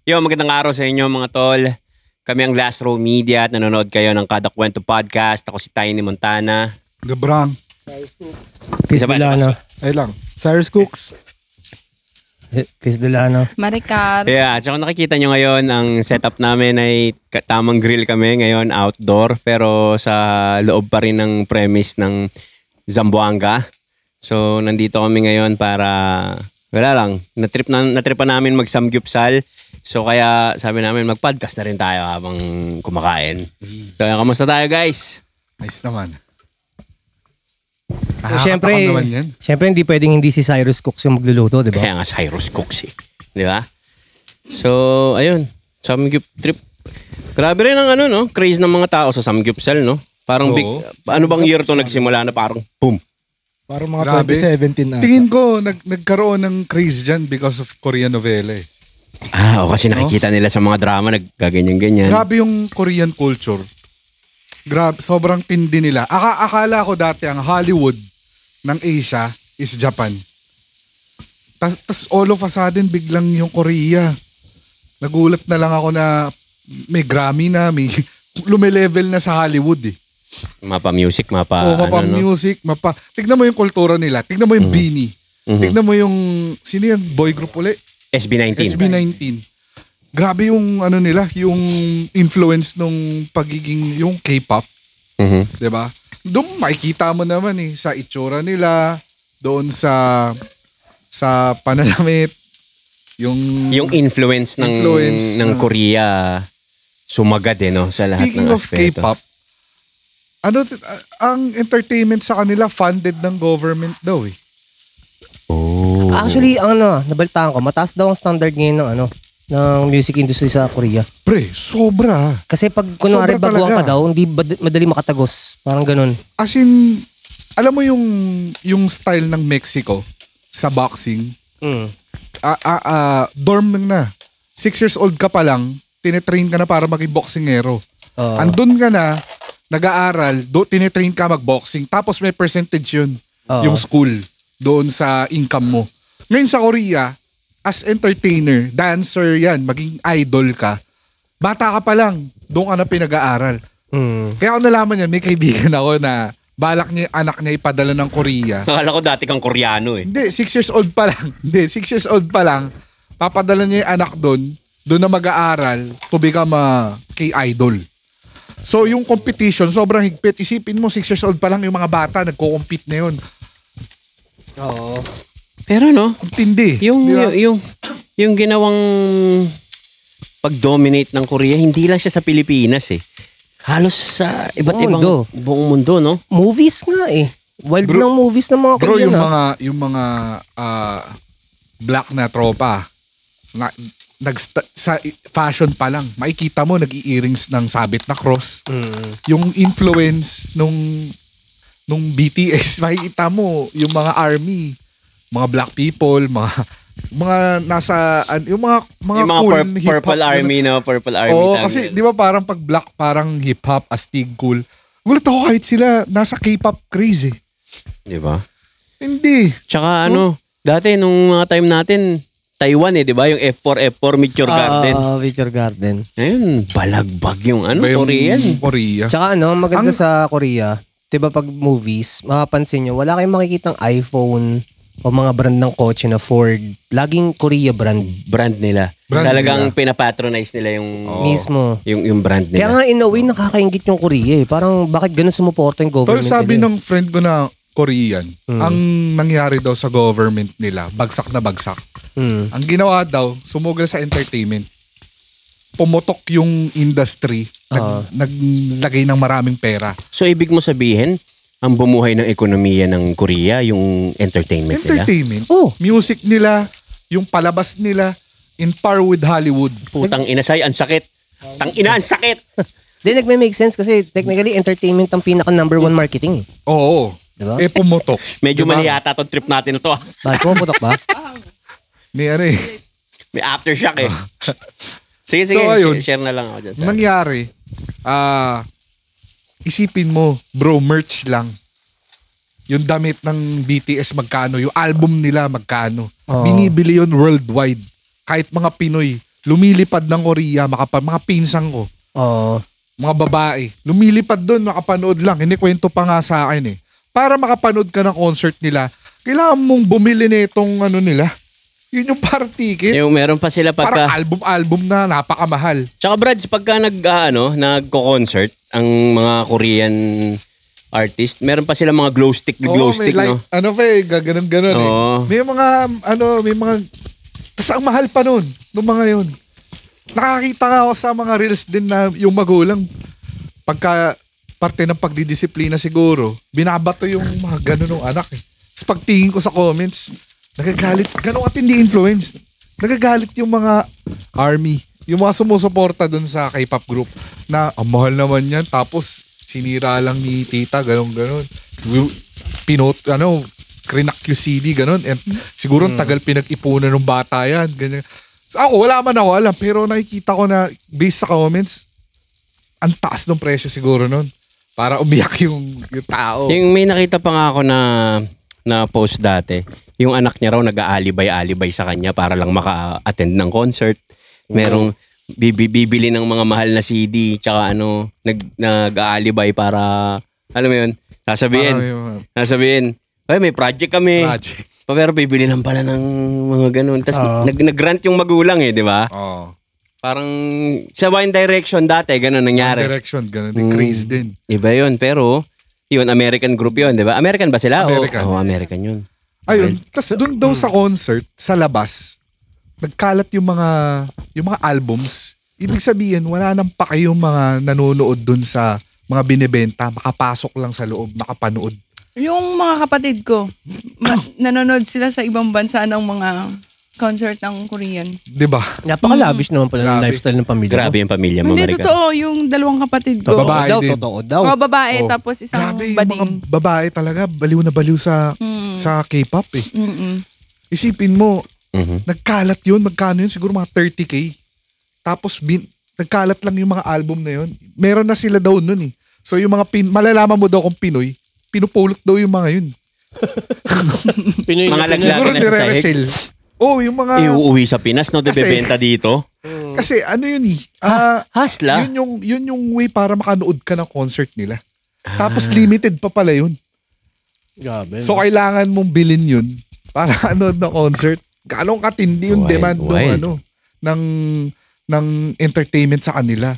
Yo, magandang araw sa inyo mga tol. Kami ang Last Row Media at nanonood kayo ng Kada Kwento Podcast. Ako si Tiny Montana. Gabrang. Chris Delano. Ay lang. Cyrus Cooks. Chris Delano. Maricar. Yeah, tsaka nakikita nyo ngayon ang setup namin ay tamang grill kami ngayon outdoor pero sa loob pa rin ng premise ng Zamboanga. So nandito kami ngayon para wala lang, natripan namin mag-samgyupsal. So kaya sabi namin mag-podcast na rin tayo habang kumakain. So kamusta tayo guys? Nice naman. So, syempre hindi pwedeng hindi si Cyrus Cooks yung magluluto, di ba? Kaya nga Cyrus Cooks eh. Di ba? So, ayun. Samgyup trip. Grabe rin ang craze ng mga tao sa samgyupsal, no? Parang big, ano bang year to nagsimula na parang boom? Parang mga 2017 na. Tingin ko, nagkaroon ng craze dyan because of Korean novela eh. O kasi nakikita nila sa mga drama, nagkaganyan-ganyan. Grabe yung Korean culture. Grabe, sobrang tindi nila. Akala ko dati ang Hollywood ng Asia is Japan. Tas all of a sudden, biglang yung Korea. Nagulat na lang ako na may Grammy na, may lumilevel na sa Hollywood eh. Mapa-music, music, tignan mo yung kultura nila. Tignan mo yung Beanie. Tignan mo yung, sino yung boy group ulit? SB19. Grabe yung nila, yung influence nung pagiging, yung K-pop. Diba? Doon makikita mo naman eh, sa itsura nila, doon sa pananamit, yung influence ng Korea sumagad no sa lahat ng aspeto. Speaking of K-pop, ang entertainment sa kanila funded ng government daw eh. Actually, nabalitaan ko, mataas daw ang standard ngayon ng music industry sa Korea. Pre, sobra. Kasi pag kunwari baguhan ka daw, hindi madali makatagos. Parang ganun. As in, alam mo yung style ng Mexico sa boxing? Dorm na. 6 years old ka pa lang, tinetrain ka na para maging boxingero. Andun ka na, nag-aaral, tinetrain ka mag-boxing, tapos may percentage yun, yung school, doon sa income mo. Ngayon sa Korea, as entertainer, dancer yan, maging idol ka, bata ka pa lang, doon ka na pinag-aaral. Kaya ako nalaman yan, may kaibigan ako na balak niya yung anak niya ipadala ng Korea. Nakala ko dati kang Koreano eh. Hindi, 6 years old pa lang. Papadala niya yung anak doon na mag-aaral to become a K-idol. So yung competition, sobrang higpit. Isipin mo, 6 years old pa lang yung mga bata, nagko-compete na yun. Oo. Pero tindi. Yung ginawang pag-dominate ng Korea, hindi lang siya sa Pilipinas eh. Halos sa iba't ibang buong mundo, no? Movies nga eh. Wild ng movies ng mga Korean. Bro, yung mga black na tropa, sa fashion pa lang, makikita mo nag-i-earrings ng sabit na cross. Yung influence nung BTS, makikita mo yung mga army, mga black people, mga nasa yung mga cool purple army purple army. Kasi di ba parang pag black parang hip hop astig cool. Gulat ako kahit sila nasa K-pop craze eh. Di ba? Hindi. Tsaka dati nung mga time natin Taiwan di ba? Yung F4 Meteor Garden. Meteor Garden. Ayun, balagbag yung Korean. Tsaka maganda sa Korea, 'di ba pag movies, mapapansin nyo, wala kayong makikitang iPhone o mga brand ng kotse na Ford. Laging Korea brand nila. Talagang pinapatronize nila yung mismo. Yung brand nila. Kaya nga in a way nakakaingit yung Korea eh. Parang bakit ganun sumuporta yung government nila? Sabi ng friend ko na Korean, ang nangyari daw sa government nila, bagsak na bagsak. Ang ginawa daw, sumugal sa entertainment. Pumutok yung industry, naglagay ng maraming pera. So ibig mo sabihin, ang bumuhay ng ekonomiya ng Korea, yung entertainment nila? Music nila, yung palabas nila, in par with Hollywood. Putang inasay, ang sakit. Tang ina, ang sakit! Di, nagme-make sense kasi technically entertainment ang pinaka number 1 marketing eh. Oo. Diba? Pumutok. Medyo mali yata itong trip natin ito. Bakit pumutok ba? May May aftershock eh. Sige, ayun, share na lang ako dyan. Nangyari, isipin mo, bro, merch lang. Yung damit ng BTS magkano, yung album nila magkano. Binibili yun worldwide. Kahit mga Pinoy, lumilipad ng Korea, mga pinsang ko. Oo. Mga babae. Lumilipad doon, makapanood lang. Inikwento pa nga sa akin eh. Para makapanood ka ng concert nila, kailangan mong bumili nitong nila. Yun yung parang ticket. Yung meron pa sila Parang album na napakamahal. Tsaka Brad, pagka nagko-concert, ang mga Korean artist, meron pa sila mga glow stick, no? Gaganon-ganon eh. May mga, tas ang mahal pa nun, nung mga yun. Nakakita nga ako sa mga reels din na yung magulang, pagka parte ng pagdidisiplina siguro, binabato yung mga ganon ng anak eh. Tapos pagtingin ko sa comments, nagagalit, ganun at hindi influence. Nagagalit yung mga army, yung mga sumusuporta dun sa K-pop group na ang mahal naman yan, tapos sinira lang ni tita, ganun. Krinak yung CD, ganun. And siguro tagal pinag-ipunan ng bata yan, ganyan. So ako, wala man ako alam, pero nakikita ko na based sa comments, ang taas ng presyo siguro nun. Para umiyak yung tao. Yung may nakita pa nga ako na post dati, yung anak niya raw nag-aalibay-alibay sa kanya para lang maka-attend ng concert. Merong bibili ng mga mahal na CD, tsaka nag-aalibay para, alam mo yun, sasabihin, ay may project kami. Pero bibili lang pala ng mga ganun. Tapos nag-grant yung magulang di ba? Oo. Parang sa One Direction dati, ganun nangyari. One Direction, ganun. Craze din. Iba yun, pero yun, American group yun, di ba? American ba sila? American. American yun. Ayun, tapos doon daw sa concert, sa labas, nagkalat yung mga albums. Ibig sabihin, wala nang pake yung mga nanonood doon sa mga binibenta, makapasok lang sa loob, makapanood. Yung mga kapatid ko, nanonood sila sa ibang bansa ng mga concert ng Korean. Diba? Napaka-lavish naman pala ng lifestyle ng pamilya. Grabe yung pamilya mo, Hindi, Maricar. totoo. Yung dalawang kapatid ko. Babae din. Totoo daw. Mga babae, tapos isang grabe, bading. yung mga babae talaga, baliw na baliw sa K-pop eh. Mm-mm. Isipin mo, nagkalat yun, magkano yun? Siguro mga 30K. Tapos nagkalat lang yung mga album na yun. Meron na sila daw nun eh. So yung mga malalaman mo daw kung Pinoy, pinupulot daw yung mga yun. Pinoy mga laglagan siguro na sa sahig. nire-resell. Yung mga... Iuuwi sa Pinas, no? Debebenta dito. Kasi yun eh. Hasla? Yun yung way para makanood ka ng concert nila. Tapos limited pa pala yun. Grabe. So kailangan mong bilhin yun para anood ng concert. Ganong katindi yung demand ng entertainment sa kanila.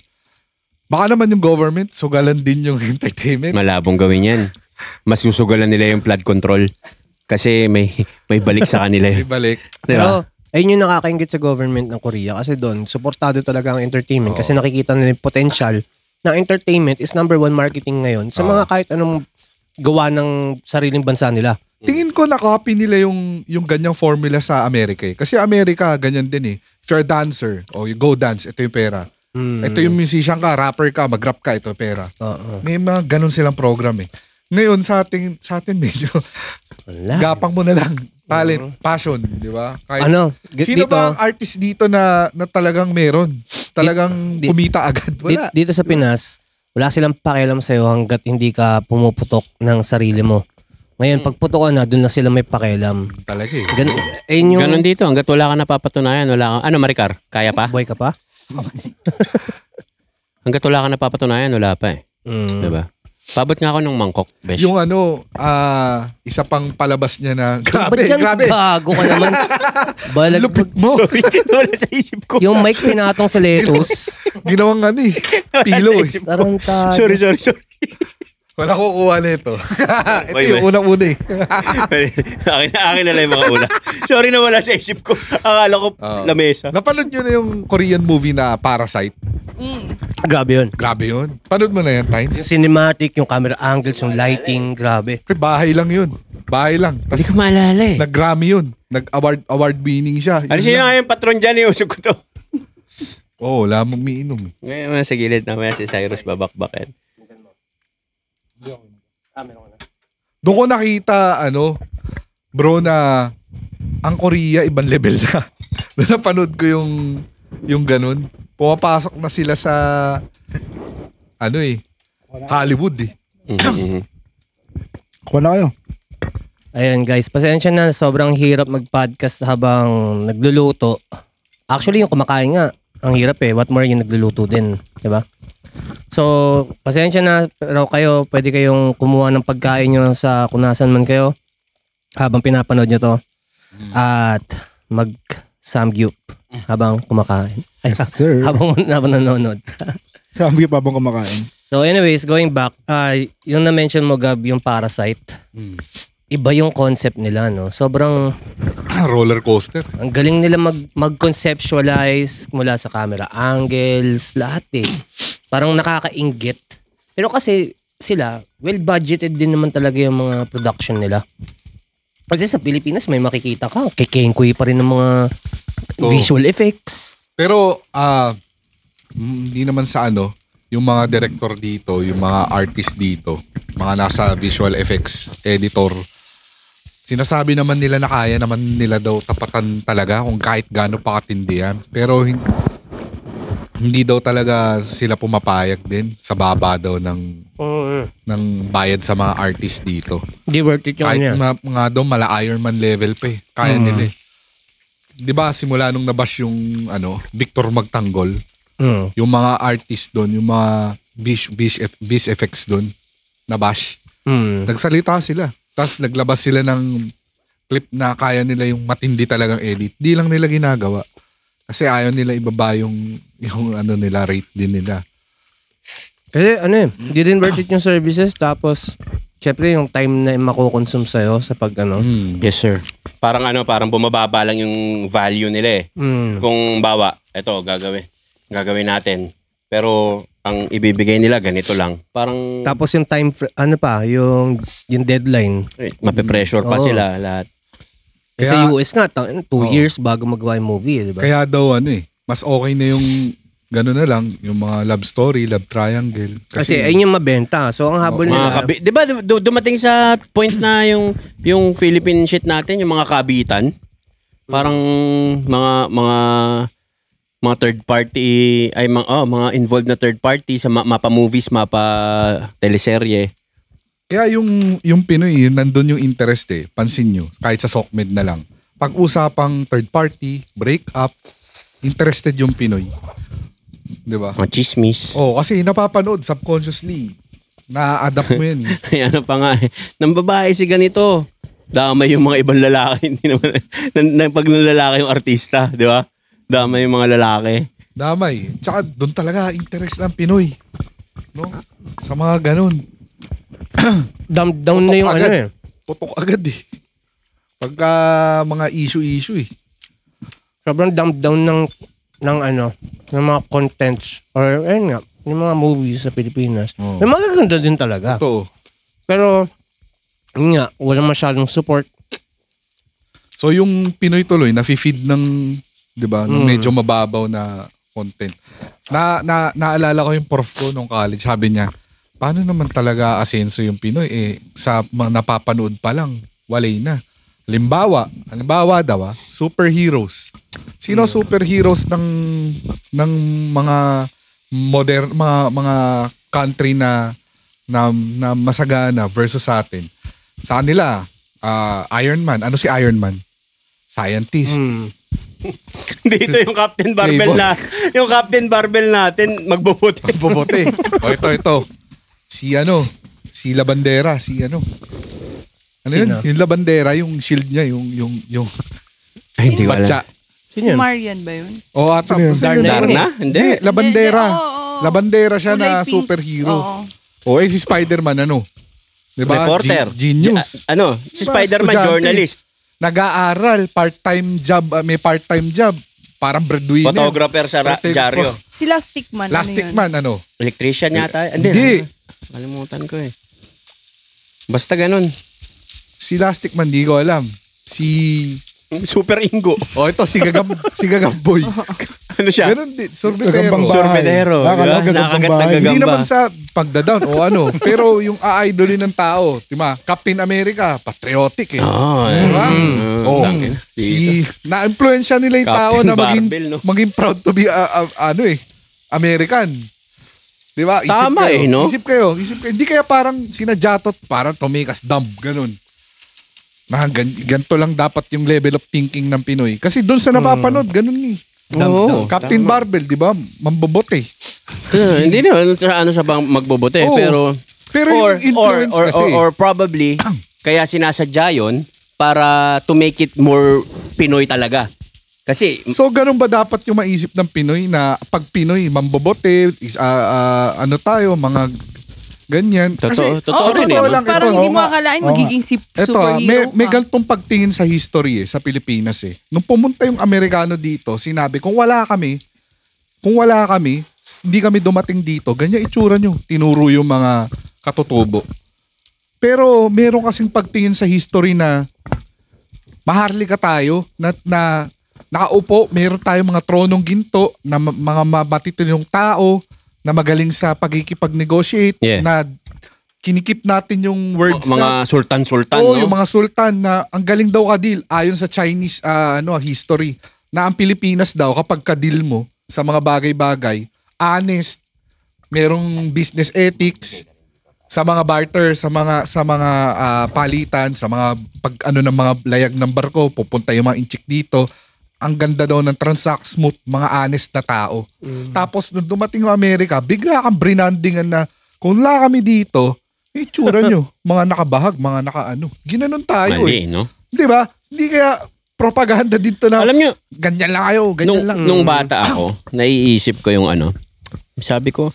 Baka naman yung government, sugalan din yung entertainment. Malabong gawin yan. Mas susugalan nila yung flood control. Kasi may balik sa kanila yun. May balik. Pero, ayun yung nakakaingit sa government ng Korea. Kasi doon, supportado talaga ang entertainment. Kasi nakikita nila yung potential na entertainment is number 1 marketing ngayon sa mga kahit anong gawa ng sariling bansa nila. Tingin ko na-copy nila yung ganyang formula sa Amerika eh. Kasi Amerika, ganyan din eh. If you're a dancer, you go dance, ito yung pera. Ito yung musician ka, rapper ka, mag-rap ka, ito pera. May mga ganun silang program eh. Ngayon sa atin medyo gapang mo na lang. Talent, passion, di ba? Sino dito, ba ang artist dito na talagang meron? Talagang kumita agad? Wala. Dito sa Pinas, wala silang pakialam sa'yo hanggat hindi ka pumuputok ng sarili mo. Ngayon, pag putok ka na, doon na sila may pakialam. Talaga eh. Ganon dito, hanggat wala ka napapatunayan, wala ka. Ano, Maricar? Kaya pa? Boy ka pa? Hanggat wala ka napapatunayan, wala pa eh. Diba? Pabot nga ako ng mangkok, besh. Yung isa pang palabas niya na, grabe. Gago ka naman. Lupit mo. Sorry, wala sa isip ko. Yung mic pinatong sa lettuce. Ginawang pilo eh. Tarantado. Sorry. Wala kukuha nito. Ito yung unang-una eh. akin na lang yung mga una. Sorry na wala sa isip ko. Akala ko lamesa. Napanood nyo na yung Korean movie na Parasite? Grabe yun. Grabe yun. Panood mo na yan, Tynes? Yung cinematic, yung camera angles, yung lighting, grabe. Bahay lang yun. Bahay lang. Hindi ko maalala eh. Nag-Grammy yun. Nag-award winning siya. Ano siya nga yung patron dyan? Iusog ko to. Wala mong miinom. Ngayon sa gilid naman si Cyrus babakbakin. Doon ko nakita, bro, na ang Korea, ibang level na. Doon napanood ko yung ganun. Pumapasok na sila sa, Hollywood eh. Kuha na kayo. Ayan guys, pasensya na, sobrang hirap mag-podcast habang nagluluto. Actually, yung kumakain nga, ang hirap eh. What more yung nagluluto din. Diba? So, pasensya na pero kayo, pwede kayong kumuha ng pagkain nyo sa kung nasan man kayo habang pinapanood nyo to. At mag-samgyup habang kumakain. Ay, Yes, sir. habang nanonood. Sabi pa bang kumakain? So anyways, going back, yung na-mention mo, Gab, yung Parasite. Iba yung concept nila, no? Sobrang Roller coaster. ang galing nila mag-conceptualize mula sa camera angles, lahat eh. Parang nakakainggit. Pero kasi sila, well-budgeted din naman talaga yung mga production nila. Kasi sa Pilipinas, may makikita ka. Kikengkoy pa rin ng mga visual effects. Pero, hindi naman sa yung mga director dito, yung mga artist dito, mga nasa visual effects editor, sinasabi naman nila na kaya naman nila daw tapatan talaga kung kahit gaano pa katindi yan. Pero hindi daw talaga sila pumapayag din sa baba daw ng bayad sa mga artist dito. Hindi worth it yung Kahit ano. nga daw mala Iron Man level pa eh. Kaya nila eh. 'Di ba simula nung nabash yung Victor Magtanggol, yung mga artist doon, yung mga vis effects doon, nabash. Nagsalita sila. Tapos naglabas sila ng clip na kaya nila yung matindi talagang edit. Di lang nila ginagawa. Kasi ayaw nila ibaba yung nila, rate din nila. Kasi hindi din worth it yung services. Tapos, syempre yung time na makukonsume sa'yo sa pag Yes, sir. Parang bumababa lang yung value nila eh. Kung bawa, eto, gagawin natin. Pero, ang ibibigay nila, ganito lang. Parang, Tapos yung time, yung deadline. mape-pressure pa Oo. sila lahat. Kasi Kaya- US nga, 2 years bago magawa yung movie, di ba? Kaya daw mas okay na yung gano'n na lang, yung mga love story, love triangle. Kasi ayun yung mabenta. So, ang habol nila. Di ba dumating sa point na yung Philippine shit natin, yung mga kabitan, parang mga third party ay mga involved na third party sa mapa movies, mapa teleserye. Kaya yung Pinoy, nandun yung interest eh. Pansin nyo, kahit sa SOCMED na lang. Pag-usapang third party, break up, interested yung Pinoy. Di ba? Mga chismis. Oh, kasi napapanood subconsciously. Na-adapt mo yan eh. Ay, ano pa nga eh. Nang babae si ganito. Damay yung mga ibang lalaki. Hindi naman, pag ng lalaki yung artista, di ba? Damay yung mga lalaki. Damay. Tsaka doon talaga interest ng Pinoy. No? Sa mga ganun. Down na yung agad. Putok agad eh. Pagka mga issue eh. Sobrang down ng mga contents or nga, yung mga movies sa Pilipinas. Oh. May magaganda din talaga. Ito. Pero, yun nga, walang masyadong support. So yung Pinoy tuloy, nafi-feed ng, di ba, ng medyo mababaw na content. Naalala ko yung prof ko nung college, sabi niya, paano naman talaga asenso yung Pinoy? Sa mga napapanood pa lang, walay na. Halimbawa daw, superheroes. Sino superheroes ng mga modern, mga country na masagana versus sa atin? Sa kanila, Iron Man. Ano si Iron Man? Scientist. Dito yung Captain Barbell yung Captain Barbell natin, magbobote. Magbobote. O ito. Si Labandera, Ano yun? Sino? Yung Labandera, yung shield niya, yung Ay, hindi ko batya. alam. Si Marian ba yun? O at Sino yun? Darna? Hindi. Labandera. Hindi, oo. Labandera siya Kulay na pink. superhero. Oo. Si Spider-Man, Diba? Reporter. Genius. Si Diba, Spider-Man, estudyante. journalist. Nag-aaral, part-time job, may part-time job. Parang breadwinner. Photographer sa dyaryo. Si Lastic Man. Plastic ano yun? Man, Electrician yata. Hindi. Kalimutan ko eh. Basta ganun. Si Lastic Man, di ko alam. Si... Super Ingo. ito, si Gagamboy. Ano siya? Ganun din. Sorbetero. Gagambang bahay. Sorbetero. Nakakalaga, Diba? gagambang Nakakaganda bahay. Hindi gagamba. naman sa pagdadown o pero yung a-idolin ng tao, diba? Captain America, patriotic eh. Diba? Na-influensya nila yung tao Captain na Barbell, no? maging proud to be American. Diba? Tama no? Isip kayo. Hindi kaya parang sinadyatot, parang to make us dumb, ganun. Ganito lang dapat yung level of thinking ng Pinoy. Kasi doon sa napapanood, ganun eh. Oo. Captain Barbell, di ba? Mambobote. Hindi naman ano sa bang magbobote, Oo. pero yung influence kasi. or probably kaya sinasadya yun para to make it more Pinoy talaga. Kasi So, ganun ba dapat yung maisip ng Pinoy na pag Pinoy, mambobote, ano tayo, mga ganyan. totoo rin totoo eh. lang Parang ito. hindi mo akalain magiging Ito, superhero may ka. gantong pagtingin sa history sa Pilipinas eh. Nung pumunta yung Amerikano dito, sinabi, kung wala kami, hindi kami dumating dito, ganyan itsura nyo. Tinuro yung mga katutubo. Pero meron kasing pagtingin sa history na maharlika tayo, na nakaupo, meron tayong mga tronong ginto, na mga mabatitinong tao, na magaling sa pagkikipag-negotiate, Yeah. na kinikip natin yung words mga sultan-sultan, Oo, no? yung mga sultan na ang galing daw kadil ayon sa Chinese history na ang Pilipinas daw kapag kadil mo sa mga bagay-bagay, honest, merong business ethics sa mga barter, sa mga palitan, sa mga ng mga layag ng barko, pupunta yung mga inchik dito. Ang ganda daw ng transact, smooth, mga honest na tao. Tapos nung dumating yung Amerika, bigla kang brinandingan na kung wala kami dito, itsura nyo, mga nakabahag, mga nakaano. Ginanon tayo Mali, no? Di ba? Hindi kaya propaganda dito na Alam nyo, ganyan lang kayo, ganyan lang. nung bata ako, naiisip ko yung sabi ko,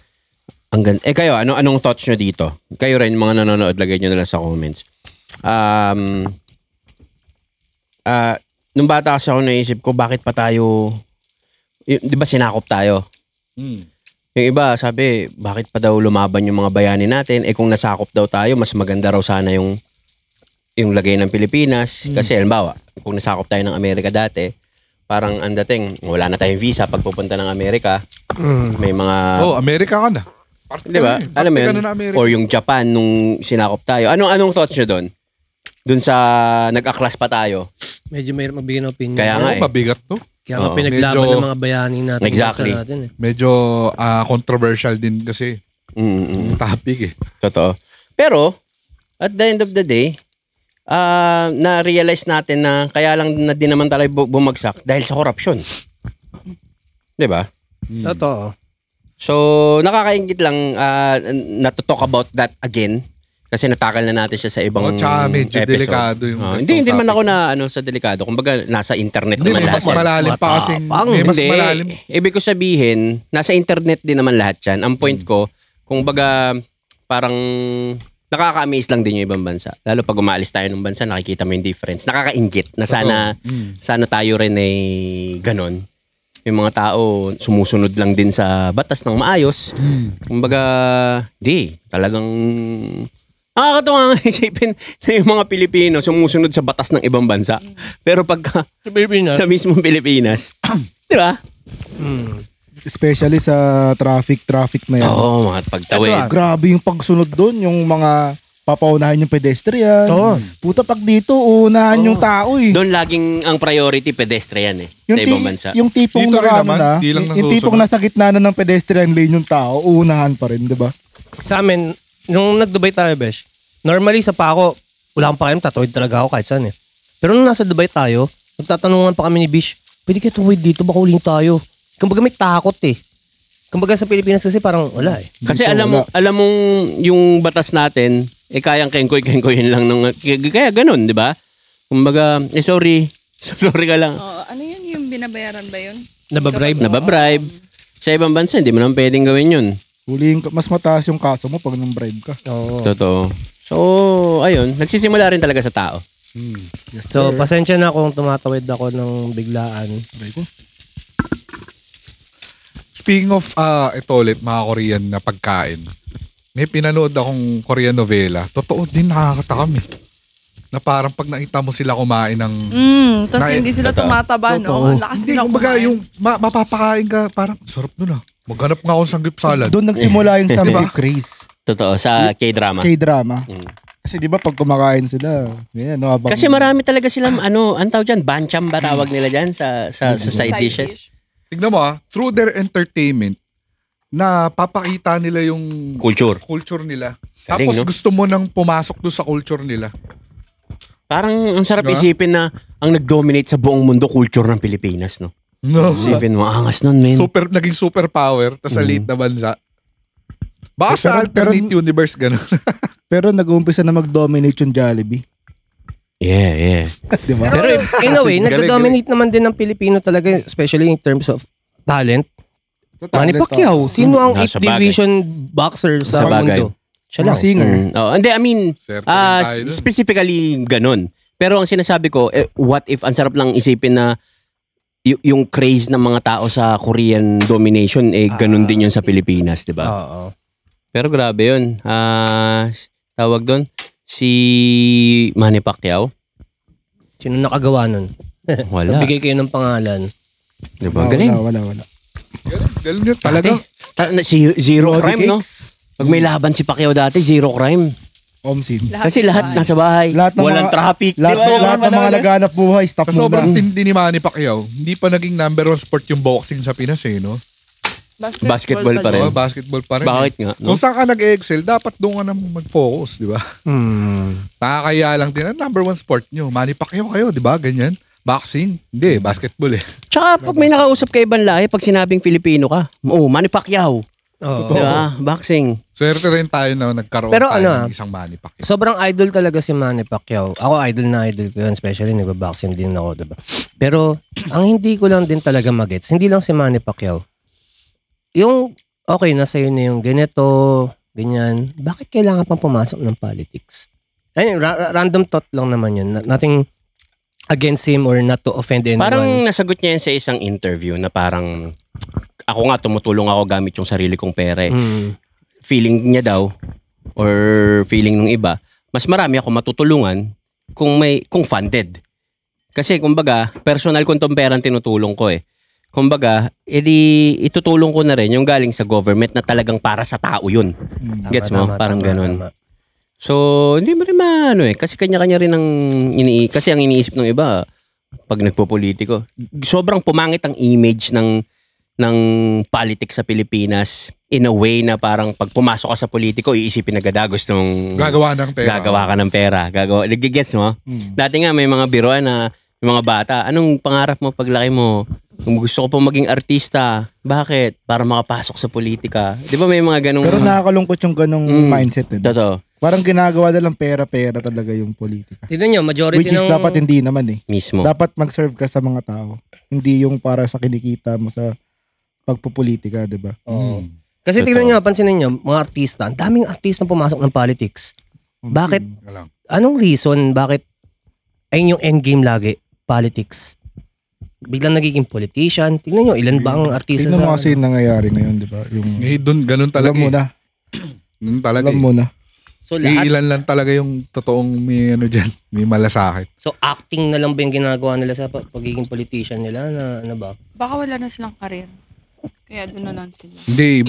kayo, anong thoughts nyo dito? Kayo rin, mga nanonood, lagay nyo na lang sa comments. Nung bata kasi ako naisip ko, bakit pa tayo, di ba sinakop tayo? Yung iba, sabi, bakit pa daw lumaban yung mga bayani natin? Kung nasakop daw tayo, mas maganda raw sana yung lagay ng Pilipinas. Kasi, halimbawa, kung nasakop tayo ng Amerika dati, parang ang dating, wala na tayong visa pag pupunta ng Amerika. May mga... Amerika ka na. Di ba? Alam mo yun? Or yung Japan nung sinakop tayo. Anong thoughts nyo doon? Doon sa nag-aklas pa tayo. Medyo mahirap magbigay ng opinion. Kaya nga Mabigat to. Kaya nga Oo. pinaglaban Medyo- ng mga bayani natin. Exactly. bansa natin, eh. Medyo controversial din kasi yung topic eh. Totoo. Pero, at the end of the day, na-realize natin na kaya lang na din naman tayo bumagsak dahil sa korupsyon. Di ba? Totoo. So, nakakaingit lang na to talk about that again kasi natakal na natin siya sa ibang Tsaka medyo episode. delikado yung Hindi topic. man ako na sa delikado. Kumbaga, nasa internet Hindi, naman may lahat. mas malalim pa kasi. May mas Hindi. malalim. Ibig ko sabihin, nasa internet din naman lahat yan. Ang point ko, kung baga, parang nakaka-amaze lang din yung ibang bansa. Lalo pag umaalis tayo ng bansa, nakikita mo yung difference. Nakakaingit na sana tayo rin ay ganon. Yung mga tao sumusunod lang din sa batas ng maayos. Kumbaga, talagang nakakatawa nga isipin na yung mga Pilipino sumusunod sa batas ng ibang bansa. Pero pagka Sa Pilipinas. sa mismong Pilipinas, di ba? Especially sa traffic na yan. Oo, mga pagtawid. Grabe yung pagsunod doon, yung mga papaunahan yung pedestrian. Oo. Puta, pag dito, unahan yung tao eh. Doon laging ang priority pedestrian sa ibang bansa. Yung tipong Dito rin naka, naman, na, di lang yung tipong nasusunod. nasa gitna na ng pedestrian lane yung tao, unahan pa rin, di ba? Sa amin, nung nag-Dubai tayo, Besh, normally sa Paco, wala akong pakialam, tatawid talaga ako kahit saan eh. Pero nung nasa Dubai tayo, nagtatanungan pa kami ni Bish, pwede kayo tumawid dito, baka uling tayo. Kumbaga may takot eh. Kumbaga sa Pilipinas kasi parang wala eh. Kasi Dito, alam mong yung batas natin, kayang kengkoy-kengkoyin lang nung kaya ganun, di ba? Kumbaga, sorry ka lang. Ano yun? Yung binabayaran ba yun? Nababribe. Nababribe. Sa ibang bansa, hindi mo naman pwedeng gawin yun. Huling, mas mataas yung kaso mo pag nang bribe ka. Oo. Totoo. So, ayun. Nagsisimula rin talaga sa tao. So, pasensya na kung tumatawid ako ng biglaan. Speaking of, ito ulit, mga Korean na pagkain. May pinanood akong Korean novela. Totoo din, nakakatakam eh. Na parang pag nakita mo sila kumain ng... Tapos hindi sila tumataba, no? Ang lakas Hindi, sila kumbaga kumain. yung mapapakain ka, parang sarap nun ah. Maghanap nga akong sanggip salad. Doon nagsimula yung samgyup craze. Totoo. Sa K-drama. K-drama. Kasi di ba pag kumakain sila, yan, no, habang- Kasi marami talaga silang, ang tawag dyan, bancham ba tawag nila dyan sa side dishes? Tignan mo through their entertainment, na papakita nila yung culture nila. Galing, Tapos no? gusto mo nang pumasok doon sa culture nila. Parang ang sarap Diba? isipin na ang nag-dominate sa buong mundo culture ng Pilipinas, no? No. Isipin mo, angas nun, men. Naging superpower, tas sa liit na bansa. Baka sa alternate universe, gano'n. Pero nag-uumpisa na mag-dominate yung Jollibee. Yeah. Di ba? Pero in a way, Galing, nag-dominate naman din ng Pilipino talaga, especially in terms of talent. Manny Pacquiao, sino ang Sa 8th bagay. division boxer sa Sa bagay. mundo? Siya lang. Mga singer. Hindi, I mean, Swerte rin tayo dun. specifically ganun. Pero ang sinasabi ko, what if, ang sarap lang isipin na yung craze ng mga tao sa Korean domination, ganun din yun sa Pilipinas, di ba? Oo. Pero grabe yun. Tawag doon, si Manny Pacquiao. Sino nakagawa nun? Wala. Bigay kayo ng pangalan. Di ba? Galing. Wala. Galing yun talaga. Zero Roddy crime, no? Cakes. Pag may laban si Pacquiao dati, zero crime. Omsin. Kasi lahat nasa bahay. Lahat ng Walang mga- traffic. Lahat, Di ba? lahat ng mga naghanap buhay, stop Sa sobrang muna. tindi ni Manny Pacquiao, hindi pa naging number 1 sport yung boxing sa Pinas no? Basketball pa rin. Oo, basketball pa rin. Bakit nga? No? Kung saan ka nag-excel, dapat doon ka na mag-focus, di ba? Nakakaya lang din. Number 1 sport nyo. Manny Pacquiao kayo, di ba? Ganyan. Boxing. Hindi, basketball eh. Tsaka pag may nakausap ka ibang lahi, pag sinabing Filipino ka, Manny Pacquiao. Oo. Di ba? Boxing. Swerte rin tayo na nagkaroon Pero tayo ano, ng isang Manny Pacquiao. Sobrang idol talaga si Manny Pacquiao. Ako idol na idol ko yun, especially nagbaboxing din ako, diba? Pero ang hindi ko lang din talaga magets, hindi lang si Manny Pacquiao. Yung, okay, nasa yun na yung ganito, ganyan, bakit kailangan pang pumasok ng politics? Ayun, random thought lang naman yun. Nothing against him or not to offend anyone. Parang nasagot niya yan sa isang interview na parang, ako nga tumutulong ako gamit yung sarili kong pera eh. Feeling niya daw, or feeling ng iba, mas marami ako matutulungan kung funded. Kasi kumbaga, personal kong tong perang tinutulong ko eh. Kumbaga, edi itutulong ko na rin yung galing sa government na talagang para sa tao yun. Gets mo? Parang ganun. So, hindi mo rin maano eh. Kasi kanya-kanya rin ang kasi ang iniisip ng iba, pag nagpopolitiko, sobrang pumangit ang image ng politics sa Pilipinas in a way na parang pag pumasok ka sa politiko, iisipin agad gusto mong Gagawa ng pera. gagawa ka ng pera. Gets mo? Dati nga may mga biruan na yung mga bata, anong pangarap mo paglaki mo? Kung gusto ko pa maging artista, bakit? Para makapasok sa politika. Di ba may mga ganong... Pero nakakalungkot yung ganong mindset. Eh. Totoo. Parang ginagawa na lang pera-pera talaga yung politika. Tignan nyo, majority Which is dapat hindi naman eh. Mismo. Dapat mag-serve ka sa mga tao. Hindi yung para sa kinikita mo sa pagpupolitika, di ba? Oo. Kasi tignan nyo, pansinin nyo, mga artista, ang daming artista pumasok ng politics. Bakit? Anong reason? Bakit? Ayun yung endgame lagi, politics. Biglang nagiging politician. Tignan nyo, ilan ba ang artista Tignan mo sa... kasi yung nangyayari ngayon, di ba? Yung, Doon, ganun talaga alam mo na. Ganun talaga Alam mo na. So, lahat, Ilan lang talaga yung totoong may ano dyan, may malasakit. so acting na lang ba yung ginagawa nila sa pagiging politician nila? Na, ano ba? Baka wala na silang karir. Kaya doon na lang sila. Hindi,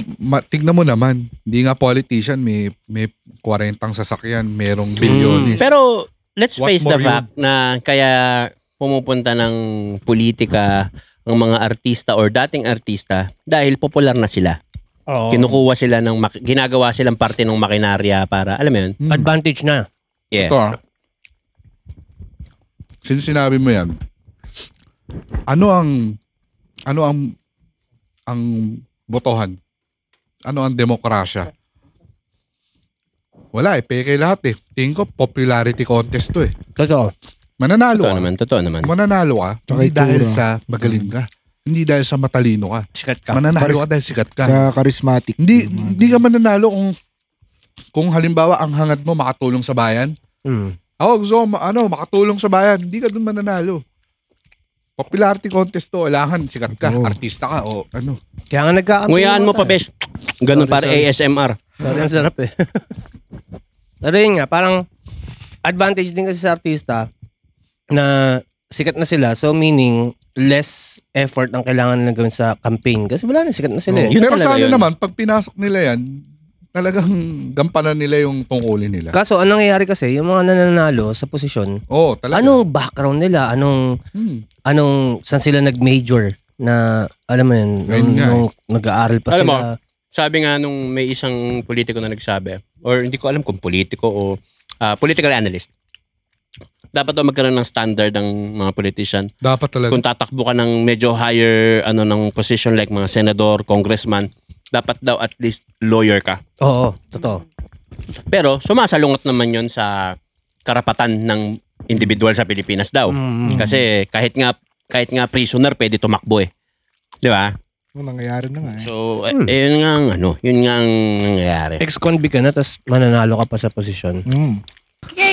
tignan mo naman. Hindi nga politician, may 40 sasakyan, merong bilyones. Pero let's What face the more fact na kaya pumupunta ng politika ang mga artista or dating artista dahil popular na sila. Oo. Kinukuha sila ginagawa silang parte ng makinarya para, alam mo yun? Advantage na. Yeah. Ito since sinabi mo yan, ano ang botohan? Ano ang demokrasya? Wala eh, peke lahat eh. Tingin ko popularity contest to eh. Totoo. Mananalo Totoo ka. naman. Mananalo ka. Tsaka Hindi dahil itsura. sa magaling ka. Hindi dahil sa matalino ka. Sikat ka. Mananalo ka dahil sikat ka. Kaya charismatic. Hindi ka mananalo kung halimbawa ang hangad mo makatulong sa bayan. Ako gusto ko makatulong sa bayan. Hindi ka dun mananalo. Popularity contest to. Kailangan sikat ka. Oo. Artista ka. O ano. Kaya nga nagkakampi. Nguyaan mo pa, besh. Ganun para ASMR. Sorry, ang sarap eh. Pero yun nga, parang advantage din kasi sa artista na sikat na sila. So meaning, less effort ang kailangan na gawin sa campaign. Kasi wala na, sikat na sila eh. Yun Pero talaga sana yun. naman, pag pinasok nila yan, talagang gampanan nila yung tungkulin nila. Kaso, anong nangyayari kasi, yung mga nananalo sa posisyon, Oo, talaga. anong background nila? Saan sila nag-major? Na, alam mo yun, Ayun nga nung nag-aaral pa Alam mo, sila. sabi nga nung may isang politiko na nagsabi, or hindi ko alam kung politiko o political analyst, Dapat daw magkaroon ng standard ng mga politician. Dapat talaga. Kung tatakbo ka ng medyo higher ng position like mga senador, congressman, dapat daw at least lawyer ka. Oo, totoo. Pero sumasalungat naman yon sa karapatan ng individual sa Pilipinas daw. Kasi kahit nga prisoner pwede tumakbo eh. 'Di ba? Nangyayari na nga eh. So yun nga ang nangyayari. Ex-convict ka na, tapos mananalo ka pa sa posisyon.